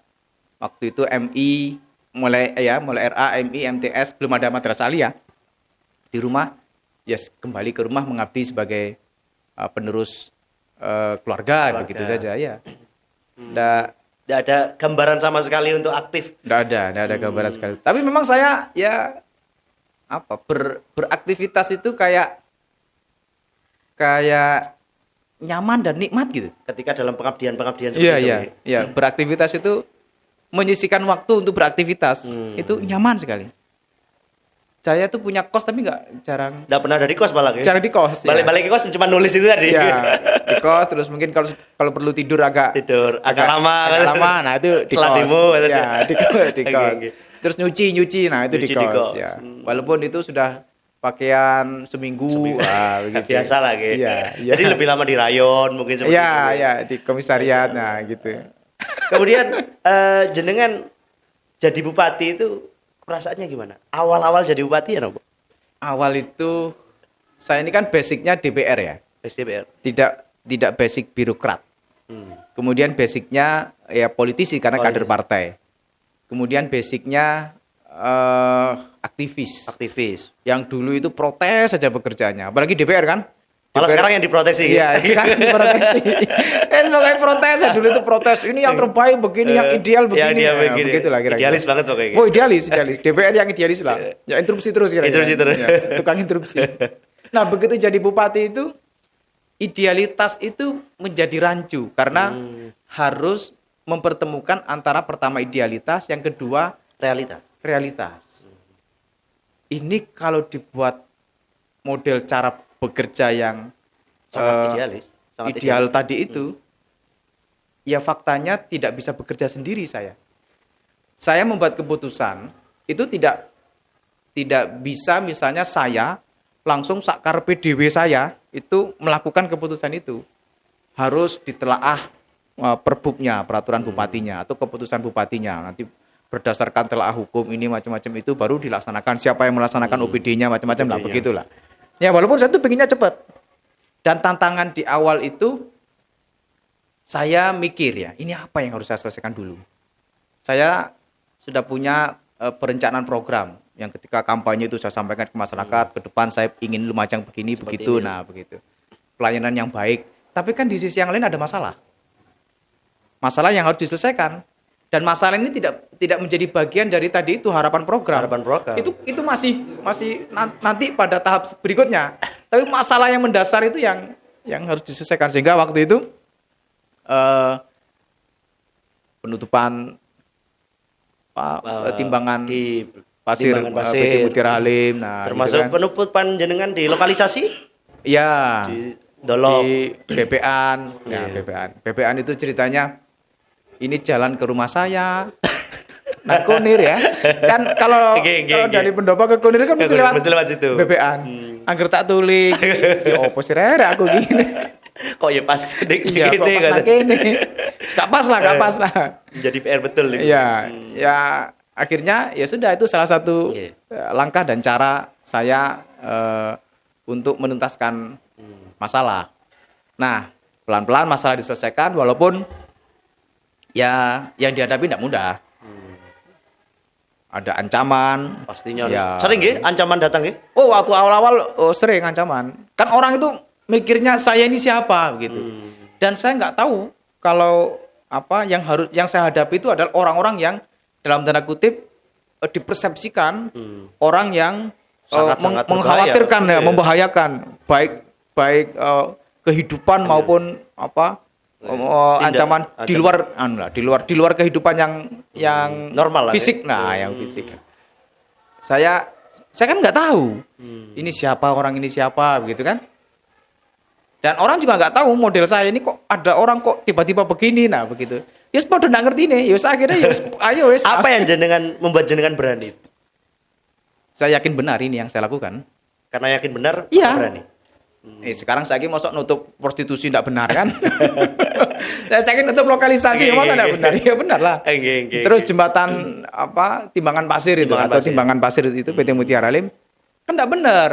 waktu itu MI, mulai RA, MI, MTS, belum ada madrasah aliyah di rumah. Kembali ke rumah mengabdi sebagai penerus keluarga, begitu saja ya. Nggak ada gambaran sama sekali untuk aktif. Nggak ada gambaran sekali. Tapi memang saya beraktivitas itu kayak nyaman dan nikmat gitu. Ketika dalam pengabdian seperti Iya, itu. iya, iya. Beraktivitas itu menyisikan waktu untuk beraktivitas itu nyaman sekali. Saya tuh punya kos tapi jarang Nggak pernah dari kos malah ya? jarang di kos. Balik-balik ke kos cuma nulis itu tadi. Ya, di kos terus mungkin kalau perlu tidur agak agak lama kan? lama, nah itu di Setelah kos. demo, Ya, katanya. di Oke, kos. oke. Terus nyuci, nah itu Nyuci di di kos. kos. Ya. Walaupun itu sudah pakaian seminggu. Begitu. Biasa lah gitu. Iya, iya. Jadi lebih lama di rayon mungkin seperti Iya, itu. iya, di komisariat, nah gitu. Kemudian jenengan jadi bupati itu perasaannya gimana? Awal-awal jadi bupati ya, Nopo? Awal itu saya ini kan basicnya DPR ya, SDPR. tidak basic birokrat. Kemudian basicnya ya politisi karena kader partai. Kemudian basicnya aktivis. Aktivis. Yang dulu itu protes saja pekerjaannya, apalagi DPR kan. Malah DPR sekarang yang diproteksi. Iya, sekarang diprotesi. Sebagai protes ya, dulu itu protes. Ini yang terbaik begini, yang ideal begini. Yang dia Ya, begini. begitulah kira-kira. Idealis banget pokoknya. Oh, idealis. DPR yang idealis lah. Ya interupsi terus kira-kira. Interupsi terus. Ya, tukang interupsi. Nah, begitu jadi bupati itu idealitas itu menjadi rancu karena harus mempertemukan antara pertama idealitas, yang kedua realitas. Ini kalau dibuat model cara bekerja yang Sangat idealis. Sangat ideal tadi itu, ya faktanya tidak bisa bekerja sendiri saya. Saya membuat keputusan itu tidak bisa misalnya saya langsung sakar PDW saya itu melakukan keputusan itu. Harus ditelaah perbuknya, peraturan bupatinya atau keputusan bupatinya. Nanti berdasarkan telaah hukum ini macam-macam itu baru dilaksanakan. Siapa yang melaksanakan OPD-nya macam-macam lah, begitulah. Ya walaupun saya tuh pengennya cepat. Dan tantangan di awal itu saya mikir ya, ini apa yang harus saya selesaikan dulu. Saya sudah punya perencanaan program yang ketika kampanye itu saya sampaikan ke masyarakat, ke depan saya ingin Lumajang begini, begitu, nah begitu. Pelayanan yang baik. Tapi kan di sisi yang lain ada masalah. Masalah yang harus diselesaikan. Dan masalah ini tidak menjadi bagian dari tadi itu harapan program. Itu masih nanti pada tahap berikutnya. Tapi masalah yang mendasar itu yang harus diselesaikan, sehingga waktu itu penutupan timbangan di pasir PT Mutiara Halim, nah termasuk gitu kan. penutupan jenengan di lokalisasi? Ya, Di Dolok. di BPAN. Ya, BPAN itu ceritanya ini jalan ke rumah saya. Nah, Kunir ya. Kan kalau dari Pendopo ke Kunir kan mesti lewat situ. BPAN. Angger tak tulis. Ya opo sih rere aku gini. Kok ya pas Iya, kok pas nak kene. Gak pas lah. Jadi PR betul ini. Iya, ya akhirnya ya sudah, itu salah satu Iya. langkah dan cara saya untuk menuntaskan masalah. Nah, pelan-pelan masalah diselesaikan walaupun ya yang dihadapi tidak mudah. Ada ancaman. Pastinya. Ya. Sering nggih ancaman datang nggih? Oh, waktu awal-awal sering ancaman. Kan orang itu mikirnya saya ini siapa gitu. Dan saya nggak tahu kalau apa yang saya hadapi itu adalah orang-orang yang dalam tanda kutip dipersepsikan orang yang Sangat-sangat mengkhawatirkan berbahaya. ya, Iya. membahayakan baik kehidupan maupun apa ancaman di luar kehidupan yang normal lah, fisik. ya? Nah, yang fisik. Saya kan nggak tahu ini siapa, orang ini siapa, begitu kan? Dan orang juga nggak tahu model saya ini kok ada orang kok tiba-tiba begini, nah begitu. Yus pada nggak ngerti nih, yus akhirnya yus ayo yus. Apa yang jenengan membuat jenengan berani? Saya yakin benar ini yang saya lakukan. Karena yakin benar, Iya. maka berani. Sekarang saya mosok nutup prostitusi tidak benar kan? Saya yakin nutup lokalisasi, masa tidak benar? Ya benar lah. Terus jembatan apa timbangan pasir itu Timbangan atau pasir. timbangan pasir itu PT Mutiara Lim kan tidak benar.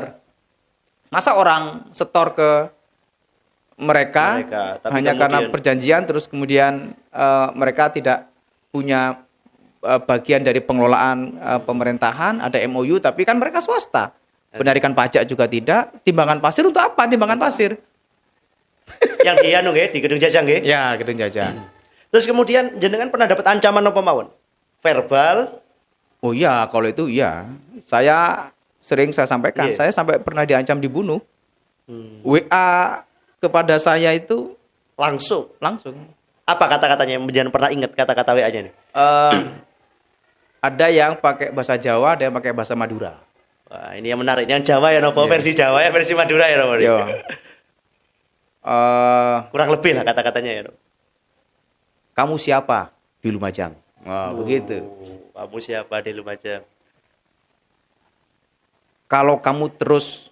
Masa orang setor ke mereka Tapi hanya karena kemudian- perjanjian, terus kemudian mereka tidak punya bagian dari pengelolaan pemerintahan, ada MOU, tapi kan mereka swasta. Penarikan pajak juga tidak. Timbangan pasir untuk apa? Timbangan pasir. Yang di anu nggih, di Gedung Jajang nggih. Ya, gedung jajan. Terus kemudian jenengan pernah dapat ancaman apa mawon? Verbal, Oh iya, kalau itu iya. Saya sering saya sampaikan, Iya. saya sampai pernah diancam dibunuh. WA kepada saya itu langsung. langsung. Apa kata-katanya yang jenengan pernah ingat kata-kata WA-nya nih? Ada yang pakai bahasa Jawa, ada yang pakai bahasa Madura. Wah, ini yang menarik. Yang Jawa ya nopo, Iya. versi Jawa ya, versi Madura ya nopo. Yo. Kurang lebih lah kata-katanya ya. Nopo. Kamu siapa di Lumajang? Wah, begitu. Kamu siapa di Lumajang? Kalau kamu terus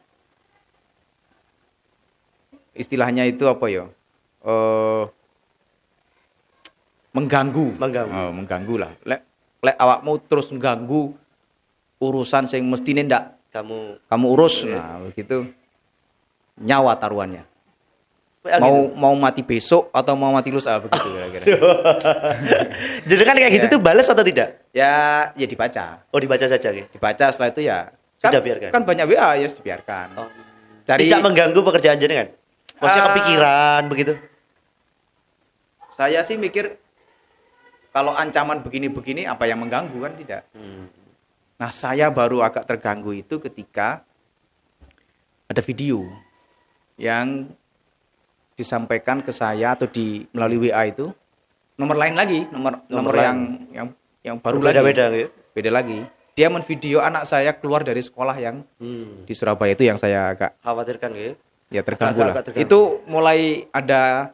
istilahnya itu apa ya? Mengganggu. Mengganggu lah. Lek awakmu terus mengganggu urusan sing mestine ndak kamu urus. Nah, begitu. Nyawa taruhannya. Mau mati besok atau mau mati lusa begitu kira-kira. Jadi kan kayak gitu Ya. tuh balas atau tidak? Ya dibaca. Oh dibaca saja gitu. Dibaca setelah itu ya Sudah biarkan. Kan banyak WA ya dibiarkan. Oh. Cari Tidak mengganggu pekerjaan jenengan? Maksudnya kepikiran begitu? saya sih mikir kalau ancaman begini-begini apa yang mengganggu kan tidak. Nah, saya baru agak terganggu itu ketika ada video yang disampaikan ke saya atau melalui WA itu nomor lain lagi, nomor yang baru Beda-beda lagi. gitu. Beda lagi. Dia menvideo anak saya keluar dari sekolah yang di Surabaya itu yang saya agak Khawatirkan gitu. ya terganggu lah. Agak terganggu. Itu mulai ada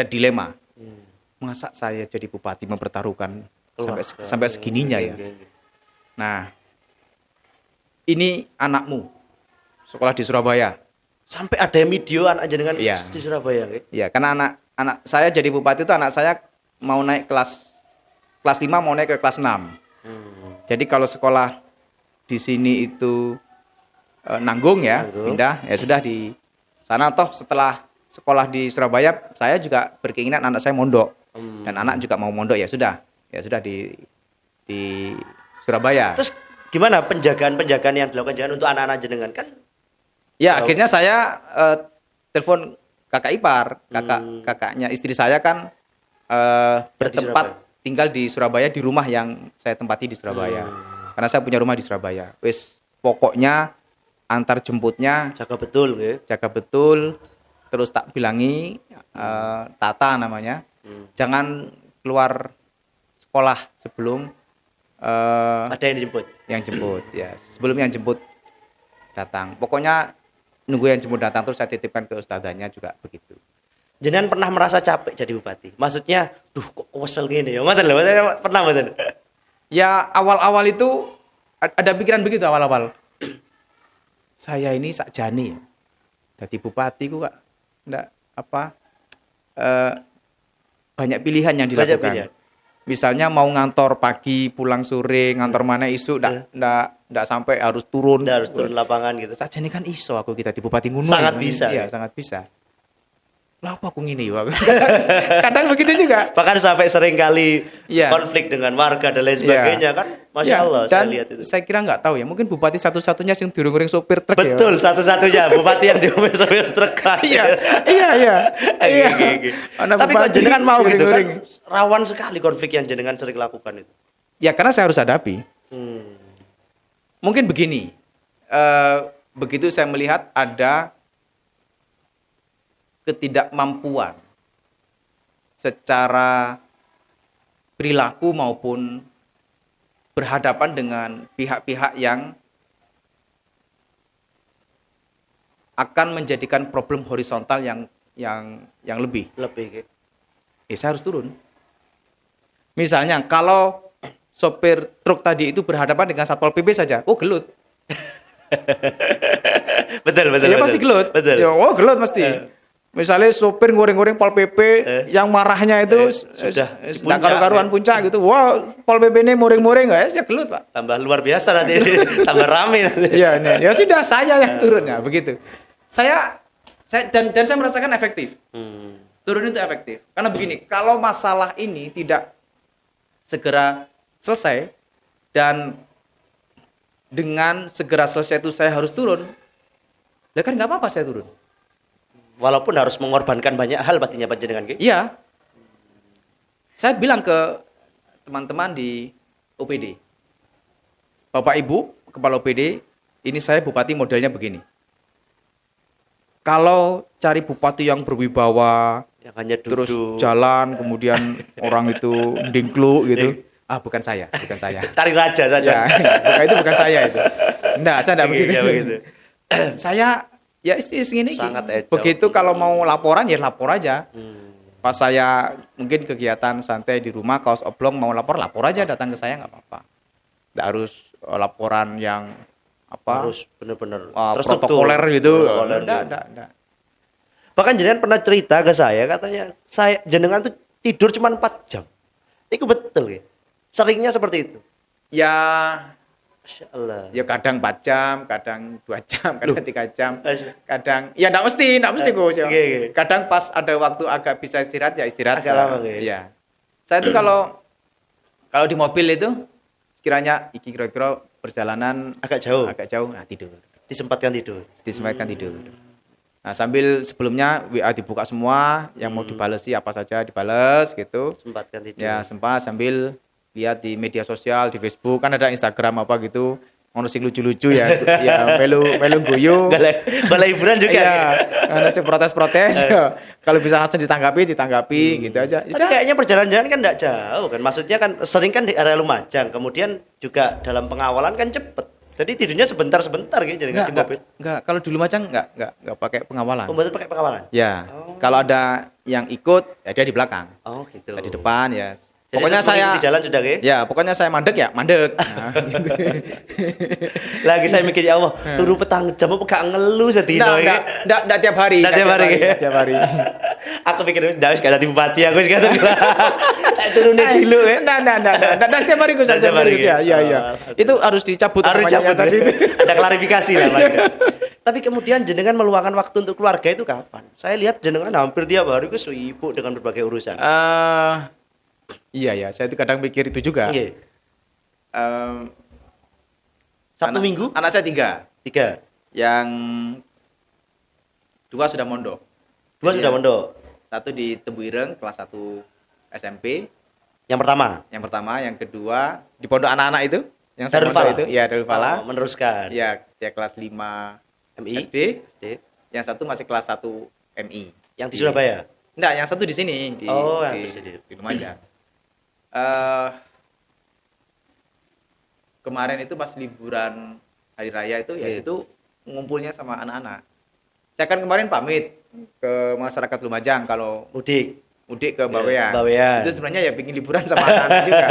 dilema. Masa saya jadi bupati mempertaruhkan sampai segininya ya. Nah, ini anakmu sekolah di Surabaya. Sampai ada video anak jenengan Iya. di Surabaya gitu. Ya, karena anak saya jadi bupati itu anak saya mau naik kelas 5 mau naik ke kelas 6. Jadi kalau sekolah di sini itu nanggung ya, pindah ya sudah di sana toh setelah sekolah di Surabaya saya juga berkeinginan anak saya mondok. Dan anak juga mau mondok ya sudah di Surabaya. Terus gimana penjagaan yang dilakukan jangan untuk anak-anak jenengan kan? Ya, akhirnya saya telepon kakak ipar, kakaknya istri saya kan bertempat tinggal di Surabaya di rumah yang saya tempati di Surabaya. Karena saya punya rumah di Surabaya. Wis pokoknya antar jemputnya Jaga betul gitu. jaga betul, terus tak bilangi Tata namanya. Jangan keluar sekolah sebelum Ada yang dijemput. yang jemput ya. Sebelum yang jemput datang. Pokoknya nunggu yang jemput datang terus saya titipkan ke ustadzanya juga begitu. Jenengan pernah merasa capek jadi bupati? Maksudnya, duh kok kesel gini ya? Ngoten lho, pernah mboten? Ya awal-awal itu ada pikiran begitu awal-awal. Saya ini sakjane ya. Jadi bupati ku kak enggak apa banyak pilihan yang Banyak dilakukan. pilihan. misalnya mau ngantor pagi, pulang sore, ngantor mana isu, ndak sampai harus turun. Udah harus turun lapangan gitu. Saja ini kan iso aku kita di Bupati Gunung. Sangat bisa. Iya, sangat bisa. Lah apa aku ngini Pak? Kadang begitu juga. Bahkan sampai sering kali Iya. konflik dengan warga dan lain sebagainya kan. Masya Ya, Allah dan saya lihat itu. saya kira nggak tahu ya, mungkin bupati satu-satunya yang diuring-uring sopir truk ya. Betul, satu-satunya bupati yang diomel sambil truk. Iya, iya, iya. Iya. Anak Tapi kok bupati jenengan mau gitu kan? diuring-uring. Rawan sekali konflik yang jenengan sering lakukan itu. Ya karena saya harus hadapi. Hmm. Mungkin begini, begitu saya melihat ada ketidakmampuan secara perilaku maupun berhadapan dengan pihak-pihak yang akan menjadikan problem horizontal yang lebih. Lebih gitu. Saya harus turun. Misalnya kalau sopir truk tadi itu berhadapan dengan Satpol PP saja, oh gelut. Betul. Ya pasti gelut. Betul. Ya, oh gelut pasti. Misalnya sopir goreng-goreng Pol PP yang marahnya itu sudah di sudah puncak, karu-karuan puncak gitu. Wah, Pol PP ini muring-muring ya gelut, Pak. Tambah luar biasa nanti, tambah rame nanti. Iya, nih. Ya sudah saya yang turun ya, begitu. Saya dan saya merasakan efektif. Turun itu efektif. Karena begini, kalau masalah ini tidak segera selesai dan dengan segera selesai itu saya harus turun. Ya kan nggak apa-apa saya turun. Walaupun harus mengorbankan banyak hal pastinya panjenengan gitu. Iya. Saya bilang ke teman-teman di OPD. Bapak Ibu, kepala OPD, ini saya bupati modelnya begini. Kalau cari bupati yang berwibawa, Yang hanya duduk. terus jalan, kemudian orang itu dingkluk gitu. Bukan saya. Cari raja saja. Ya, bukan saya itu. Enggak, saya enggak begitu. begitu. Saya ya segini. Sangat ejo. Begitu kalau mau laporan ya lapor aja. Pas saya mungkin kegiatan santai di rumah kaos oblong mau lapor aja datang ke saya nggak apa-apa. Nggak harus laporan yang Harus benar-benar protokoler gitu. Protokoler Enggak. Bahkan jenengan pernah cerita ke saya, katanya jenengan tuh tidur cuma 4 jam. Itu betul ya? Seringnya seperti itu. Ya Masya Allah. ya kadang 4 jam, kadang 2 jam, kadang 3 jam. Masya. Kadang ya enggak mesti Gus. Ya. Oke. Kadang pas ada waktu agak bisa istirahat ya istirahat. Agak lama, gitu. Iya. Saya itu kalau di mobil itu sekiranya kira-kira perjalanan Agak jauh. nah tidur. Disempatkan tidur. Disempatkan tidur. Nah, sambil sebelumnya WA dibuka semua, yang mau dibalesi apa saja dibales gitu. Sempatkan tidur. Ya, sempat sambil lihat di media sosial, di Facebook kan ada Instagram apa gitu. Ono sing lucu-lucu ya, ya melu guyu. Balai hiburan juga. Iya, ono sing protes-protes. Ya. Kalau bisa langsung ditanggapi gitu aja. Tapi kayaknya perjalanan kan enggak jauh kan. Maksudnya kan sering kan di area Lumajang. Kemudian juga dalam pengawalan kan cepet. Jadi tidurnya sebentar-sebentar gitu jadi di mobil. Enggak, kalau di Lumajang enggak pakai pengawalan. Pembuatan pakai pengawalan. Ya, kalau ada yang ikut ya dia di belakang. Oh gitu. Saya di depan ya. Jadi Pokoknya saya di jalan sudah gitu. ya, pokoknya saya mandek ya, mandek. Nah, gitu. Lagi saya mikir ya Allah, turu petang jam apa gak ngeluh sedino iki. Enggak tiap hari. Nggak tiap hari. Tiap hari. Aku pikir udah wis gak dadi bupati aku wis kata. Turune dulu ya. Enggak setiap hari Gus. Setiap hari, Gus, ya. Iya. Itu harus dicabut Harus namanya cabut tadi itu. Ada klarifikasi lah Pak. Tapi kemudian jenengan meluangkan waktu untuk keluarga itu kapan? Saya lihat jenengan hampir tiap hari itu sibuk dengan berbagai urusan. Iya ya, saya itu kadang pikir itu juga. Nggih. Sabtu Minggu? Anak saya 3. 3. Yang 2 sudah mondok. 2 sudah mondok. 1 di Tebu Ireng kelas 1 SMP. Yang pertama. Yang kedua di pondok anak-anak itu, yang saya Darul mondok Falah. itu, ya Darul Falah. Meneruskan. Ya, dia kelas 5 MI. SD. Yang 1 masih kelas 1 MI. Yang di Surabaya. Enggak, yang 1 di sini di di Lumajang. Kemarin itu pas liburan hari raya itu ya situ ngumpulnya sama anak-anak. Saya kan kemarin pamit ke masyarakat Lumajang kalau Mudik ke Bawean. Bawean. Itu sebenarnya ya bikin liburan sama anak-anak juga.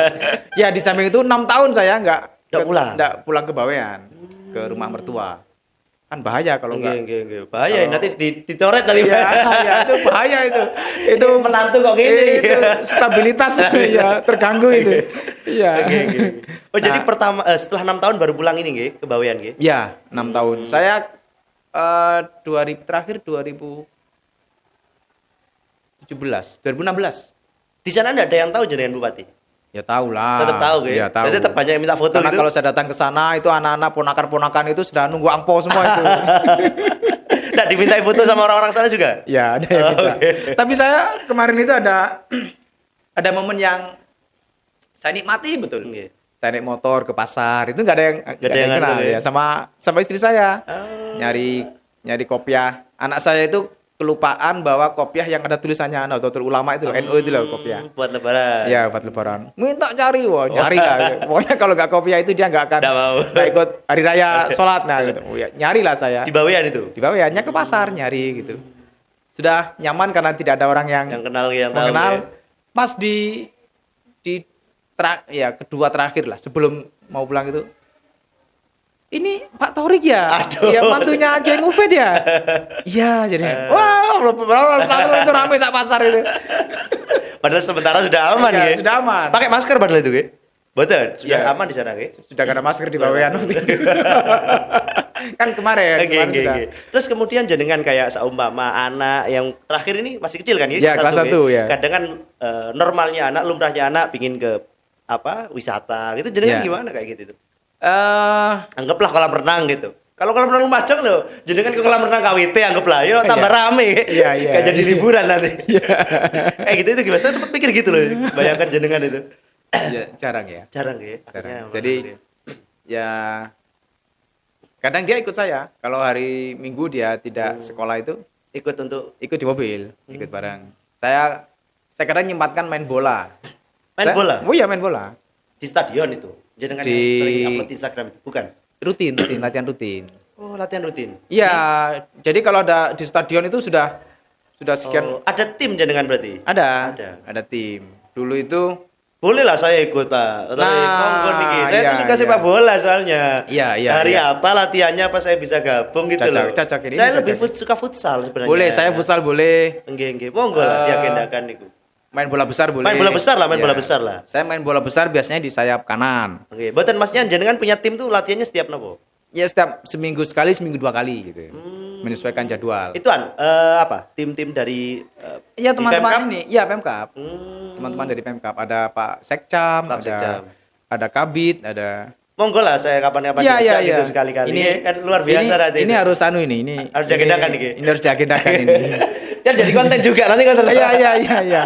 Ya di samping itu 6 tahun saya enggak pulang ke Bawean, ke rumah mertua. Kan bahaya kalau enggak. Nggih. Bahaya Kalau- nanti ditoret nanti. Iya, ya, itu bahaya itu. Itu menantu kok gini. itu stabilitas ya terganggu itu. Iya. Oke. Oh, jadi Nah, pertama setelah 6 tahun baru pulang ini nggih ke Bawean nggih. ya, 6 tahun. Saya 2016. Di sana enggak ada yang tahu jenengan Bupati. Ya tahu lah. Tetap tahu nggih. Ya tahu. Berarti tetap banyak yang minta foto Karena gitu. kalau saya datang ke sana itu anak-anak ponakan-ponakan itu sudah nunggu angpo semua itu. Enggak dimintai foto sama orang-orang sana juga. Ya, ada yang minta. Oke. Tapi saya kemarin itu ada momen yang saya nikmati betul. Nggih. Saya naik motor ke pasar, itu nggak ada yang kenal anu ya? ya sama istri saya. Oh. Nyari kopiah. Anak saya itu kelupaan bawa kopiah yang ada tulisannya Nahdlatul Ulama itu loh, NU itu loh kopiah. Buat lebaran. Ya, buat lebaran. Minta cari, wah, nyari lah. Pokoknya kalau nggak kopiah itu dia nggak akan Nggak mau. nggak ikut hari raya sholat nah gitu. Oh, ya, nyari lah saya. Di Bawean itu. Di bawah ya, ke pasar nyari gitu. Sudah nyaman karena tidak ada orang yang Yang kenal yang tahu. mengenal. ya. Pas kedua terakhir lah sebelum mau pulang itu. Ini Pak Torik ya? Aduh. Ya mantunya Kiai Mufid ya? Iya, jadi wah, langsung itu ramai sak pasar itu. Padahal sementara sudah aman Iya, ya. sudah aman. Pakai masker padahal itu, Ge. Betul, sudah Iya. aman di sana, Ge. Sudah gak ada masker di bawean waktu itu. Kan kemarin sudah. Terus kemudian jenengan kayak seumpama anak yang terakhir ini masih kecil kan Ya, kelas satu, Ge? ya. Kadang kan normalnya anak, lumrahnya anak pingin ke wisata gitu, jenengan Ya. gimana kayak gitu tuh? Eh, Anggaplah kolam renang gitu. Kalau kolam renang Lumajang loh, jenengan ke kolam renang KWT anggaplah, yo tambah Iya. rame. Iya, iya. Kayak jadi liburan nanti. Iya. Kayak gitu itu gimana? Saya sempat pikir gitu loh, bayangkan jenengan itu. ya, jarang ya. Jarang ya. Jarang. Jadi ya kadang dia ikut saya. Kalau hari Minggu dia tidak sekolah itu ikut untuk ikut di mobil, ikut bareng. Saya kadang nyempatkan main bola. main bola Oh iya, main bola. di stadion itu. Jenengan yang Di- sering upload Instagram itu, bukan? Rutin, latihan rutin. Oh, latihan rutin. Iya, jadi kalau ada di stadion itu sudah sekian Ada tim jenengan berarti? ada tim. Dulu itu Boleh lah saya ikut, Pak. Tapi Nah, monggo niki. Saya iya, tuh suka iya. sepak bola soalnya. Iya, Hari iya. apa latihannya apa saya bisa gabung gitu loh. Cocok, ini Saya cocok. lebih suka futsal sebenarnya. boleh, saya futsal boleh, Nggih. Monggo lah diagendakan niku. main bola besar boleh. Main bola besar lah, main Iya. bola besar lah. Saya main bola besar biasanya di sayap kanan. Oke, mboten masnya jenengan punya tim tuh latihannya setiap nopo? Ya setiap seminggu sekali, seminggu 2 kali gitu. Menyesuaikan jadwal. Ituan apa? Tim-tim dari Iya di teman-teman Pemkab? ini, iya Pemkap. Hmm. Teman-teman dari Pemkap ada Pak Sekcam, Pak Sekcam. ada Kabit, ada Monggo lah saya kapan-kapan Iya, diajak iya. gitu sekali-kali. Ini Kan luar biasa nanti. Ini harus ini Harus diagendakan ini. Ini harus diagendakan ini. Ya jadi konten juga nanti konten. Iya.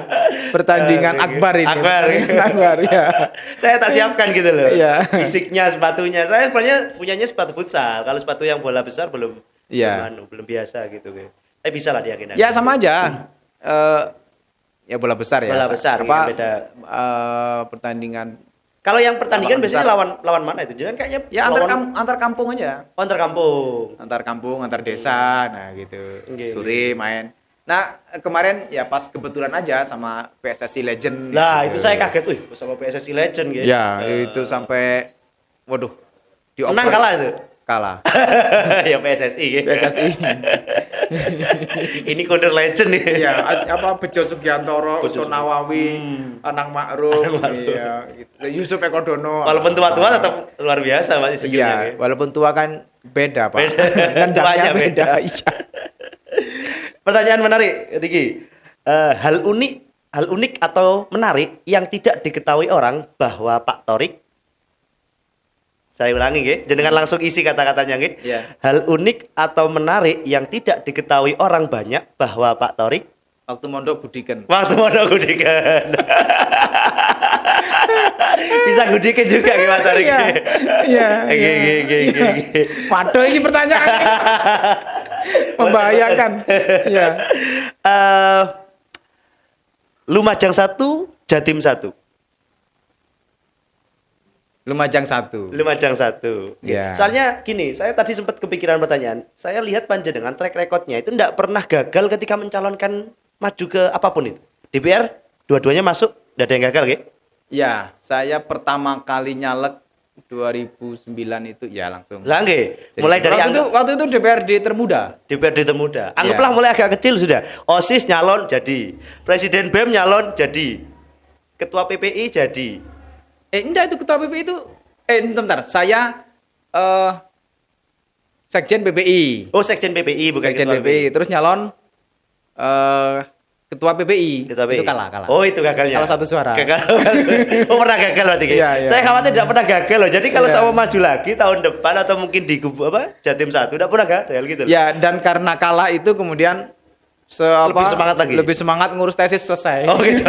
Pertandingan Oke. akbar ini. Akbar. Pertandingan akbar ya. Saya tak siapkan gitu loh. Iya. Fisiknya, sepatunya. Saya sebenarnya punyanya sepatu futsal. Kalau sepatu yang bola besar Iya. belum biasa gitu. Tapi bisa lah diagendakan. Ya sama aja. Ya bola besar ya. Bola besar, Apa iya, beda. pertandingan Kalau yang pertandingan Lawan biasanya besar. lawan mana itu? Jangan kayaknya ya antar kampung aja. antar kampung. Antar kampung, antar desa, nah gitu. Oke. Sore main. Nah, kemarin ya pas kebetulan aja sama PSSI Legend. Lah, itu gitu. saya kaget, wih, sama PSSI Legend gitu. Ya, itu sampai waduh. Menang kalah itu. Kalah. Ya PSSI gitu. PSSI. Ini kode legend nih. Iya, apa Bejo Sugiantoro, Bejo Uso Nawawi, Anang Ma'ruf, iya, gitu. Yusuf Eko Dono. Walaupun tua-tua tetap luar biasa masih skillnya. Iya, gitu. walaupun tua kan beda, Pak. Beda. Kan Tuanya beda. beda. Iya. Pertanyaan menarik, Riki. Hal unik atau menarik yang tidak diketahui orang bahwa Pak Torik, saya ulangi nggih, jenengan langsung isi kata-katanya nggih. Iya. Hal unik atau menarik yang tidak diketahui orang banyak bahwa Pak Torik Waktu mondok gudiken. waktu mau gudikan. Bisa gudikan juga nggih Pak Torik. Iya. Iya. Oke. Waduh, ini pertanyaan membahayakan. Iya. Lumajang 1, Jatim 1. Lumajang 1. Lumajang 1. Iya. Soalnya gini, saya tadi sempat kepikiran pertanyaan. Saya lihat panjenengan track recordnya itu tidak pernah gagal ketika mencalonkan maju ke apapun itu. DPR, dua-duanya masuk, tidak ada yang gagal, gitu. Ya, saya pertama kali nyalek 2009 itu ya langsung. Lah nggih, Jadi, mulai dari waktu itu DPRD termuda. DPRD termuda. Anggaplah mulai agak kecil sudah. OSIS nyalon jadi, Presiden BEM nyalon jadi, Ketua PPI jadi. Enggak, itu ketua PPI itu bentar. Saya Sekjen PPI. Oh, Sekjen PPI bukan Sekjen Ketua PPI. Terus nyalon ketua PPI. Ketua PPI. Itu kalah. Oh, itu gagalnya. Salah satu suara. Gagal. Oh, pernah gagal berarti. Iya, iya. Saya khawatir tidak pernah gagal loh. Jadi kalau Iya. sama maju lagi tahun depan atau mungkin di Jatim 1 tidak pernah gagal gitu loh. Ya, dan karena kalah itu kemudian Lebih semangat lagi? Lebih semangat ngurus tesis selesai. Oh gitu.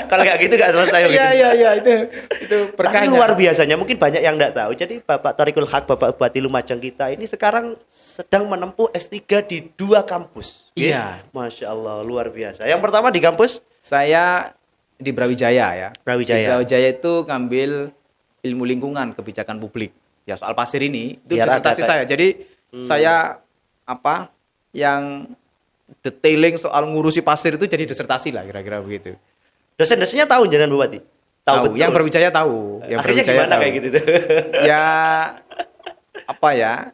Kalau nggak gitu nggak selesai. Iya, itu Tapi berkahnya. luar biasanya, mungkin banyak yang nggak tahu. Jadi Bapak Thariqul Haq, Bapak Bupati Lumajang kita ini sekarang sedang menempuh S3 di 2 kampus. Oke? Iya. Masya Allah, luar biasa. Yang pertama di kampus Saya di Brawijaya ya. Brawijaya. Di Brawijaya itu ngambil ilmu lingkungan kebijakan publik. Ya soal pasir ini itu Biar disertasi ada- saya. Jadi saya yang detailing soal ngurusi pasir itu jadi disertasi lah kira-kira begitu. dosen-dosennya tahu jangan Bupati? Tahu betul. Yang Brawijaya tahu. Yang Akhirnya Brawijaya gimana tahu. kayak gitu tuh? Ya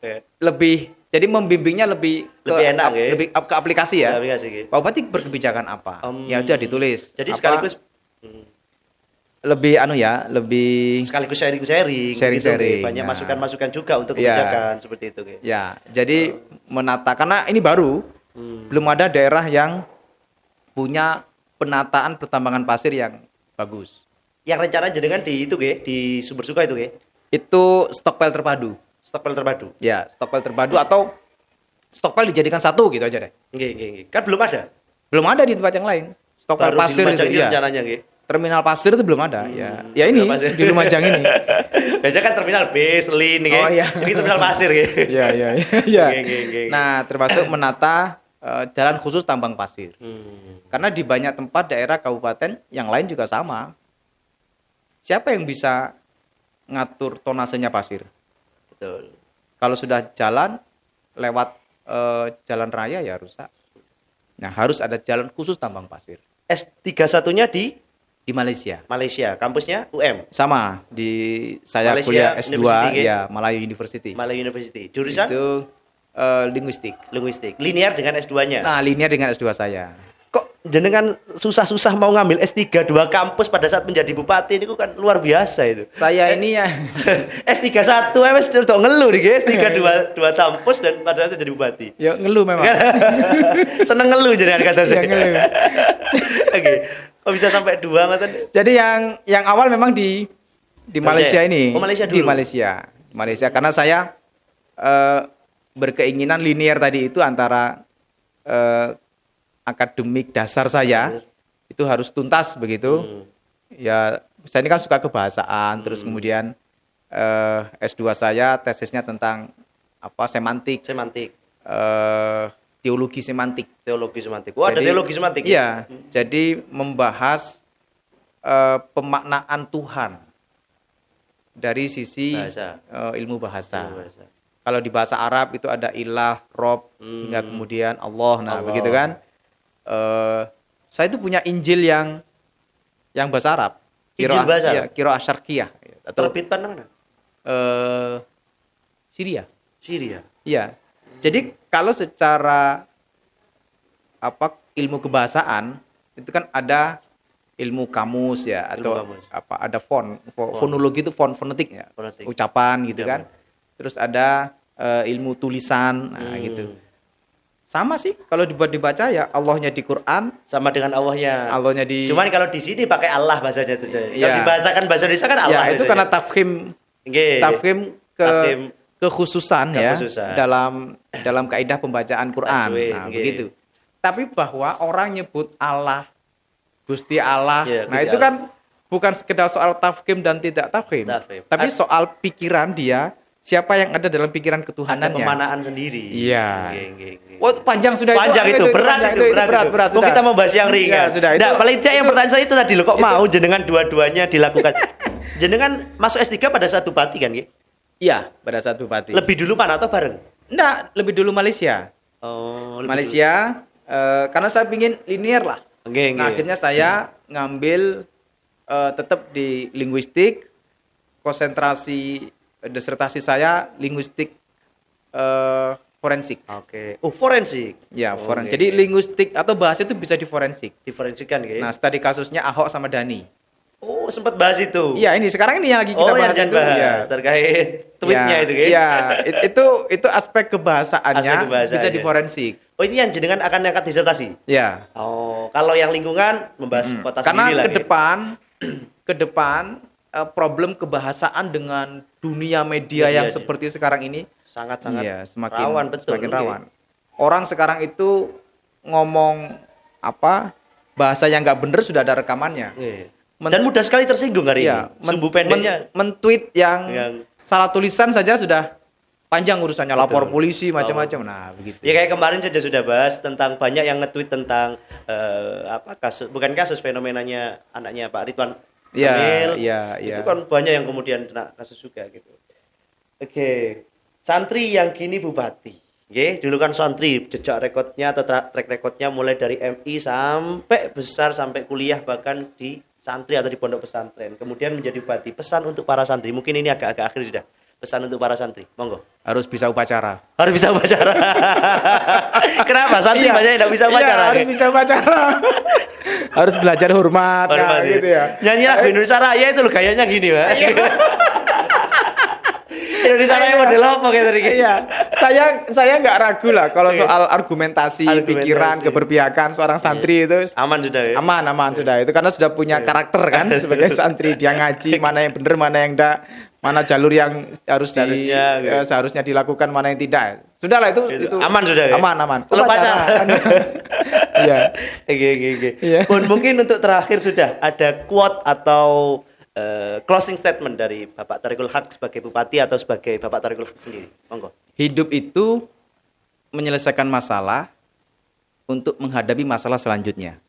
Ya. lebih jadi membimbingnya lebih Lebih enak, ya? lebih ke aplikasi ya. Aplikasi, gitu. Pak Bupati berkebijakan apa? Ya udah ditulis. Jadi Apa, sekaligus lebih lebih sekaligus sharing-sharing. Sharing-sharing, Gitu, banyak nah. masukan-masukan juga untuk Iya. kebijakan seperti itu. Ge. ya. Jadi menata karena ini baru belum ada daerah yang punya penataan pertambangan pasir yang bagus. Yang rencana jenengan di itu Ge, di Sumber Suka itu Ge. Itu stockpile terpadu. Stockpile terpadu. Ya, stockpile terpadu atau stockpile dijadikan satu gitu aja deh. Nggih. Kan belum ada. Belum ada di tempat yang lain. Stockpile Baru pasir di Lumajang itu ini ya. rencananya Ge. Terminal pasir itu belum ada. Ya ini Terminal pasir. di Lumajang ini. Biasanya kan terminal bis, lin Ge. Oh, iya. Ini terminal pasir Ge. Iya. Oke. Nah, termasuk menata jalan khusus tambang pasir. Karena di banyak tempat daerah kabupaten yang lain juga sama. Siapa yang bisa ngatur tonasenya pasir? Betul. Kalau sudah jalan lewat jalan raya ya rusak. Nah, harus ada jalan khusus tambang pasir. S31-nya di Di Malaysia, kampusnya UM, sama di saya Malaysia kuliah S2 University, ya Melayu University. Malaya University. Jurusan Itu linguistik. linguistik. Linear dengan S2-nya. Nah, linear dengan S2 saya. Kok jenengan susah-susah mau ngambil S3 2 kampus pada saat menjadi bupati ini kan luar biasa itu. Saya ini ya S3 1 wis rada ngeluh iki, S3 2 kampus dan pada saat jadi bupati. ya ngeluh memang. Seneng ngeluh jenengan kata saya. Ya, ngeluh. Oke. Kok bisa sampai 2 ngoten? Jadi yang awal memang di Malaysia ini. Oh, Malaysia Di dulu. Malaysia karena saya berkeinginan linear tadi itu antara akademik dasar saya itu harus tuntas begitu. Ya, saya ini kan suka kebahasaan, terus kemudian S2 saya tesisnya tentang semantik, Semantik, teologi semantik. teologi semantik. Wah, ada teologi semantik. Iya, jadi membahas pemaknaan Tuhan dari sisi Bahasa. ilmu bahasa. Ilmu bahasa. Kalau di bahasa Arab itu ada ilah, Rob, hingga kemudian Allah. Nah, Allah. begitu kan? Saya itu punya Injil yang bahasa Arab. Injil bahasa Arab? Ya, Qiraah Syarqiyah atau Terbitan mana? Syria. Syria. Iya. Jadi kalau secara ilmu kebahasaan itu kan ada ilmu kamus ya atau kamus. ada fonologi itu fonetik ya, Fonetik. ucapan gitu Ucapan. kan. Terus ada ilmu tulisan gitu. Sama sih kalau dibaca ya Allahnya di Quran, Sama dengan Allahnya. Allahnya di Cuman kalau di sini pakai Allah bahasanya itu. Kalau Iya. dibahasakan bahasa Indonesia kan Allah. ya itu karena tafkhim Nggih. Tafkhim. kekhususan ya Kekhususan. dalam kaidah pembacaan Quran. Tajwid, Nah, nggih. begitu. Tapi bahwa orang nyebut Allah, Gusti Allah. Iya, Nah, Gusti itu Allah. kan bukan sekedar soal tafkhim dan tidak tafkhim, Tafkhim. tapi soal pikiran dia, siapa yang ada dalam pikiran Ada ketuhanannya. pemanaan sendiri. Iya. Nggih. Wah, panjang sudah Panjang itu, berat panjang, itu, berat. Mau sudah. kita membahas yang ringan. Ya, sudah. Nah, paling tidak yang itu- pertanyaan saya itu tadi loh, kok mau jenengan dua-duanya dilakukan? Jenengan masuk S3 pada saat bupati kan, nggih? Iya, pada saat bupati. Lebih dulu mana atau bareng? Enggak, lebih dulu Malaysia. Oh, lebih Malaysia karena saya pingin linear lah. Nggih, Nah, nggih. akhirnya saya ngambil tetap di linguistik, konsentrasi disertasi saya linguistik forensik. Oke. Oh, forensik. Ya, Oh, forensik. oke, Jadi oke. linguistik atau bahasa itu bisa diforensik. Diforensikan gitu. Nah, studi kasusnya Ahok sama Dani. Oh, sempat bahas itu. Iya, ini sekarang ini yang lagi kita Oh, yang bahas jangan itu. bahas Ya. terkait tweetnya Ya, itu gitu. Iya, itu aspek kebahasaannya Aspek kebahasaannya. bisa diforensik. Oh, ini yang jenengan akan angkat disertasi. Ya. Oh, kalau yang lingkungan membahas kota Karena sendiri lah. ke depan ke depan problem kebahasaan dengan dunia media Media yang aja. seperti sekarang ini Sangat-sangat iya, semakin rawan, betul. semakin Oke. rawan. Orang sekarang itu ngomong apa bahasa yang nggak bener sudah ada rekamannya. Iya. Men- Dan mudah sekali tersinggung hari Iya, ini. Sumbu pendeknya. men-tweet yang Yang- salah tulisan saja sudah panjang urusannya, lapor Betul. polisi macam-macam. Nah, begitu. Ya kayak kemarin saja sudah bahas tentang banyak yang nge-tweet tentang bukan kasus fenomenanya anaknya Pak Ridwan Iya, Kamil. iya, iya. Itu kan banyak yang kemudian kena kasus juga gitu. Oke. Santri yang kini bupati. Oke, dulu kan santri jejak rekodnya atau track recordnya mulai dari MI sampai besar sampai kuliah bahkan di santri atau di pondok pesantren. Kemudian menjadi bupati. Pesan untuk para santri. Mungkin ini agak-agak akhir sudah. Pesan untuk para santri. Monggo. Harus bisa upacara. Harus bisa upacara. Kenapa? Santri Iya. banyak yang tidak bisa Iya, upacara. harus bisa upacara. Harus belajar hormat, Hormat, nah, gitu ya. Nyanyi lagu Indonesia Raya itu loh gayanya gini, Pak. Iya. Indonesia Raya model apa kayak tadi? Iya, saya nggak ragu lah kalau Oke. soal argumentasi, pikiran, Argumentasi. keberpihakan seorang santri itu Aman sudah ya. aman sudah itu karena sudah punya karakter kan sebagai santri, dia ngaji mana yang benar mana yang enggak, mana jalur yang harus Seharusnya, gitu. seharusnya dilakukan mana yang tidak. Sudahlah itu Aman sudah ya? aman. Kalau Upacara. pacaran. Iya. Oke. Iya. Pun mungkin untuk terakhir sudah ada quote atau closing statement dari Bapak Thariqul Haq sebagai bupati atau sebagai Bapak Thariqul Haq sendiri. Monggo. Hidup itu menyelesaikan masalah untuk menghadapi masalah selanjutnya.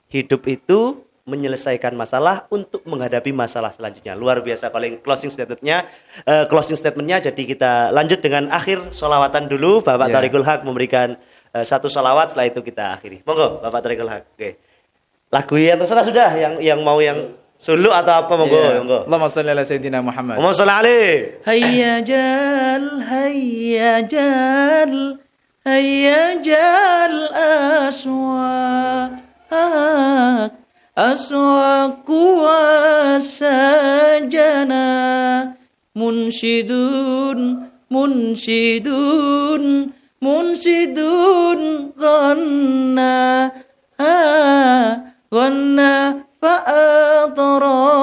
Hidup itu menyelesaikan masalah untuk menghadapi masalah selanjutnya. Luar biasa kalau yang closing statementnya. Jadi kita lanjut dengan akhir solawatan dulu. Bapak Ya. Thariqul Haq memberikan satu solawat, setelah itu kita akhiri. Monggo Bapak Thariqul Haq. Oke. Lagu yang terserah sudah, yang mau yang solo atau apa monggo. Iya. Monggo. Allahumma shalli ala sayyidina Muhammad. Allahumma sholli alaihi. hayya jal aswaq wasajana munshidun ghanna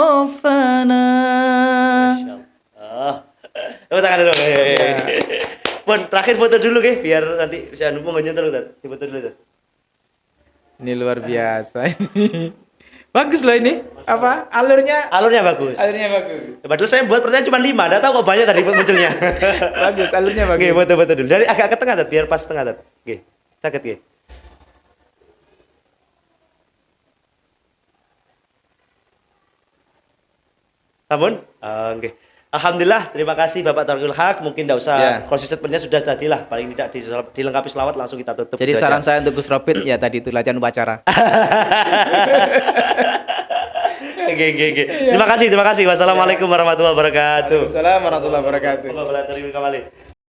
fa'atrafana. Oh. Tepuk tangan dulu. Pun terakhir foto dulu ke biar nanti bisa numpung nyentuh dulu. Foto dulu tuh. Ini luar biasa ini. Bagus loh ini. Apa? Alurnya Bagus. bagus. Padahal saya buat pertanyaan cuma 5, enggak tahu kok banyak tadi munculnya. Bagus, alurnya bagus. Oke, foto-foto dulu. Dari agak ke tengah tuh, biar pas tengah tuh. Oke. Sakit nggih. Sampun? Oke. Alhamdulillah, terima kasih Bapak Thariqul Haq. Mungkin tidak usah Ya. closing statement-nya sudah jadilah. Paling tidak dilengkapi selawat langsung kita tutup. Jadi Gitu saran aja. saya untuk Gus Robit ya tadi itu latihan upacara. Oke. Terima kasih. Wassalamualaikum warahmatullahi wabarakatuh. Assalamualaikum warahmatullahi wabarakatuh. Monggo, Bapak Thariqul kembali.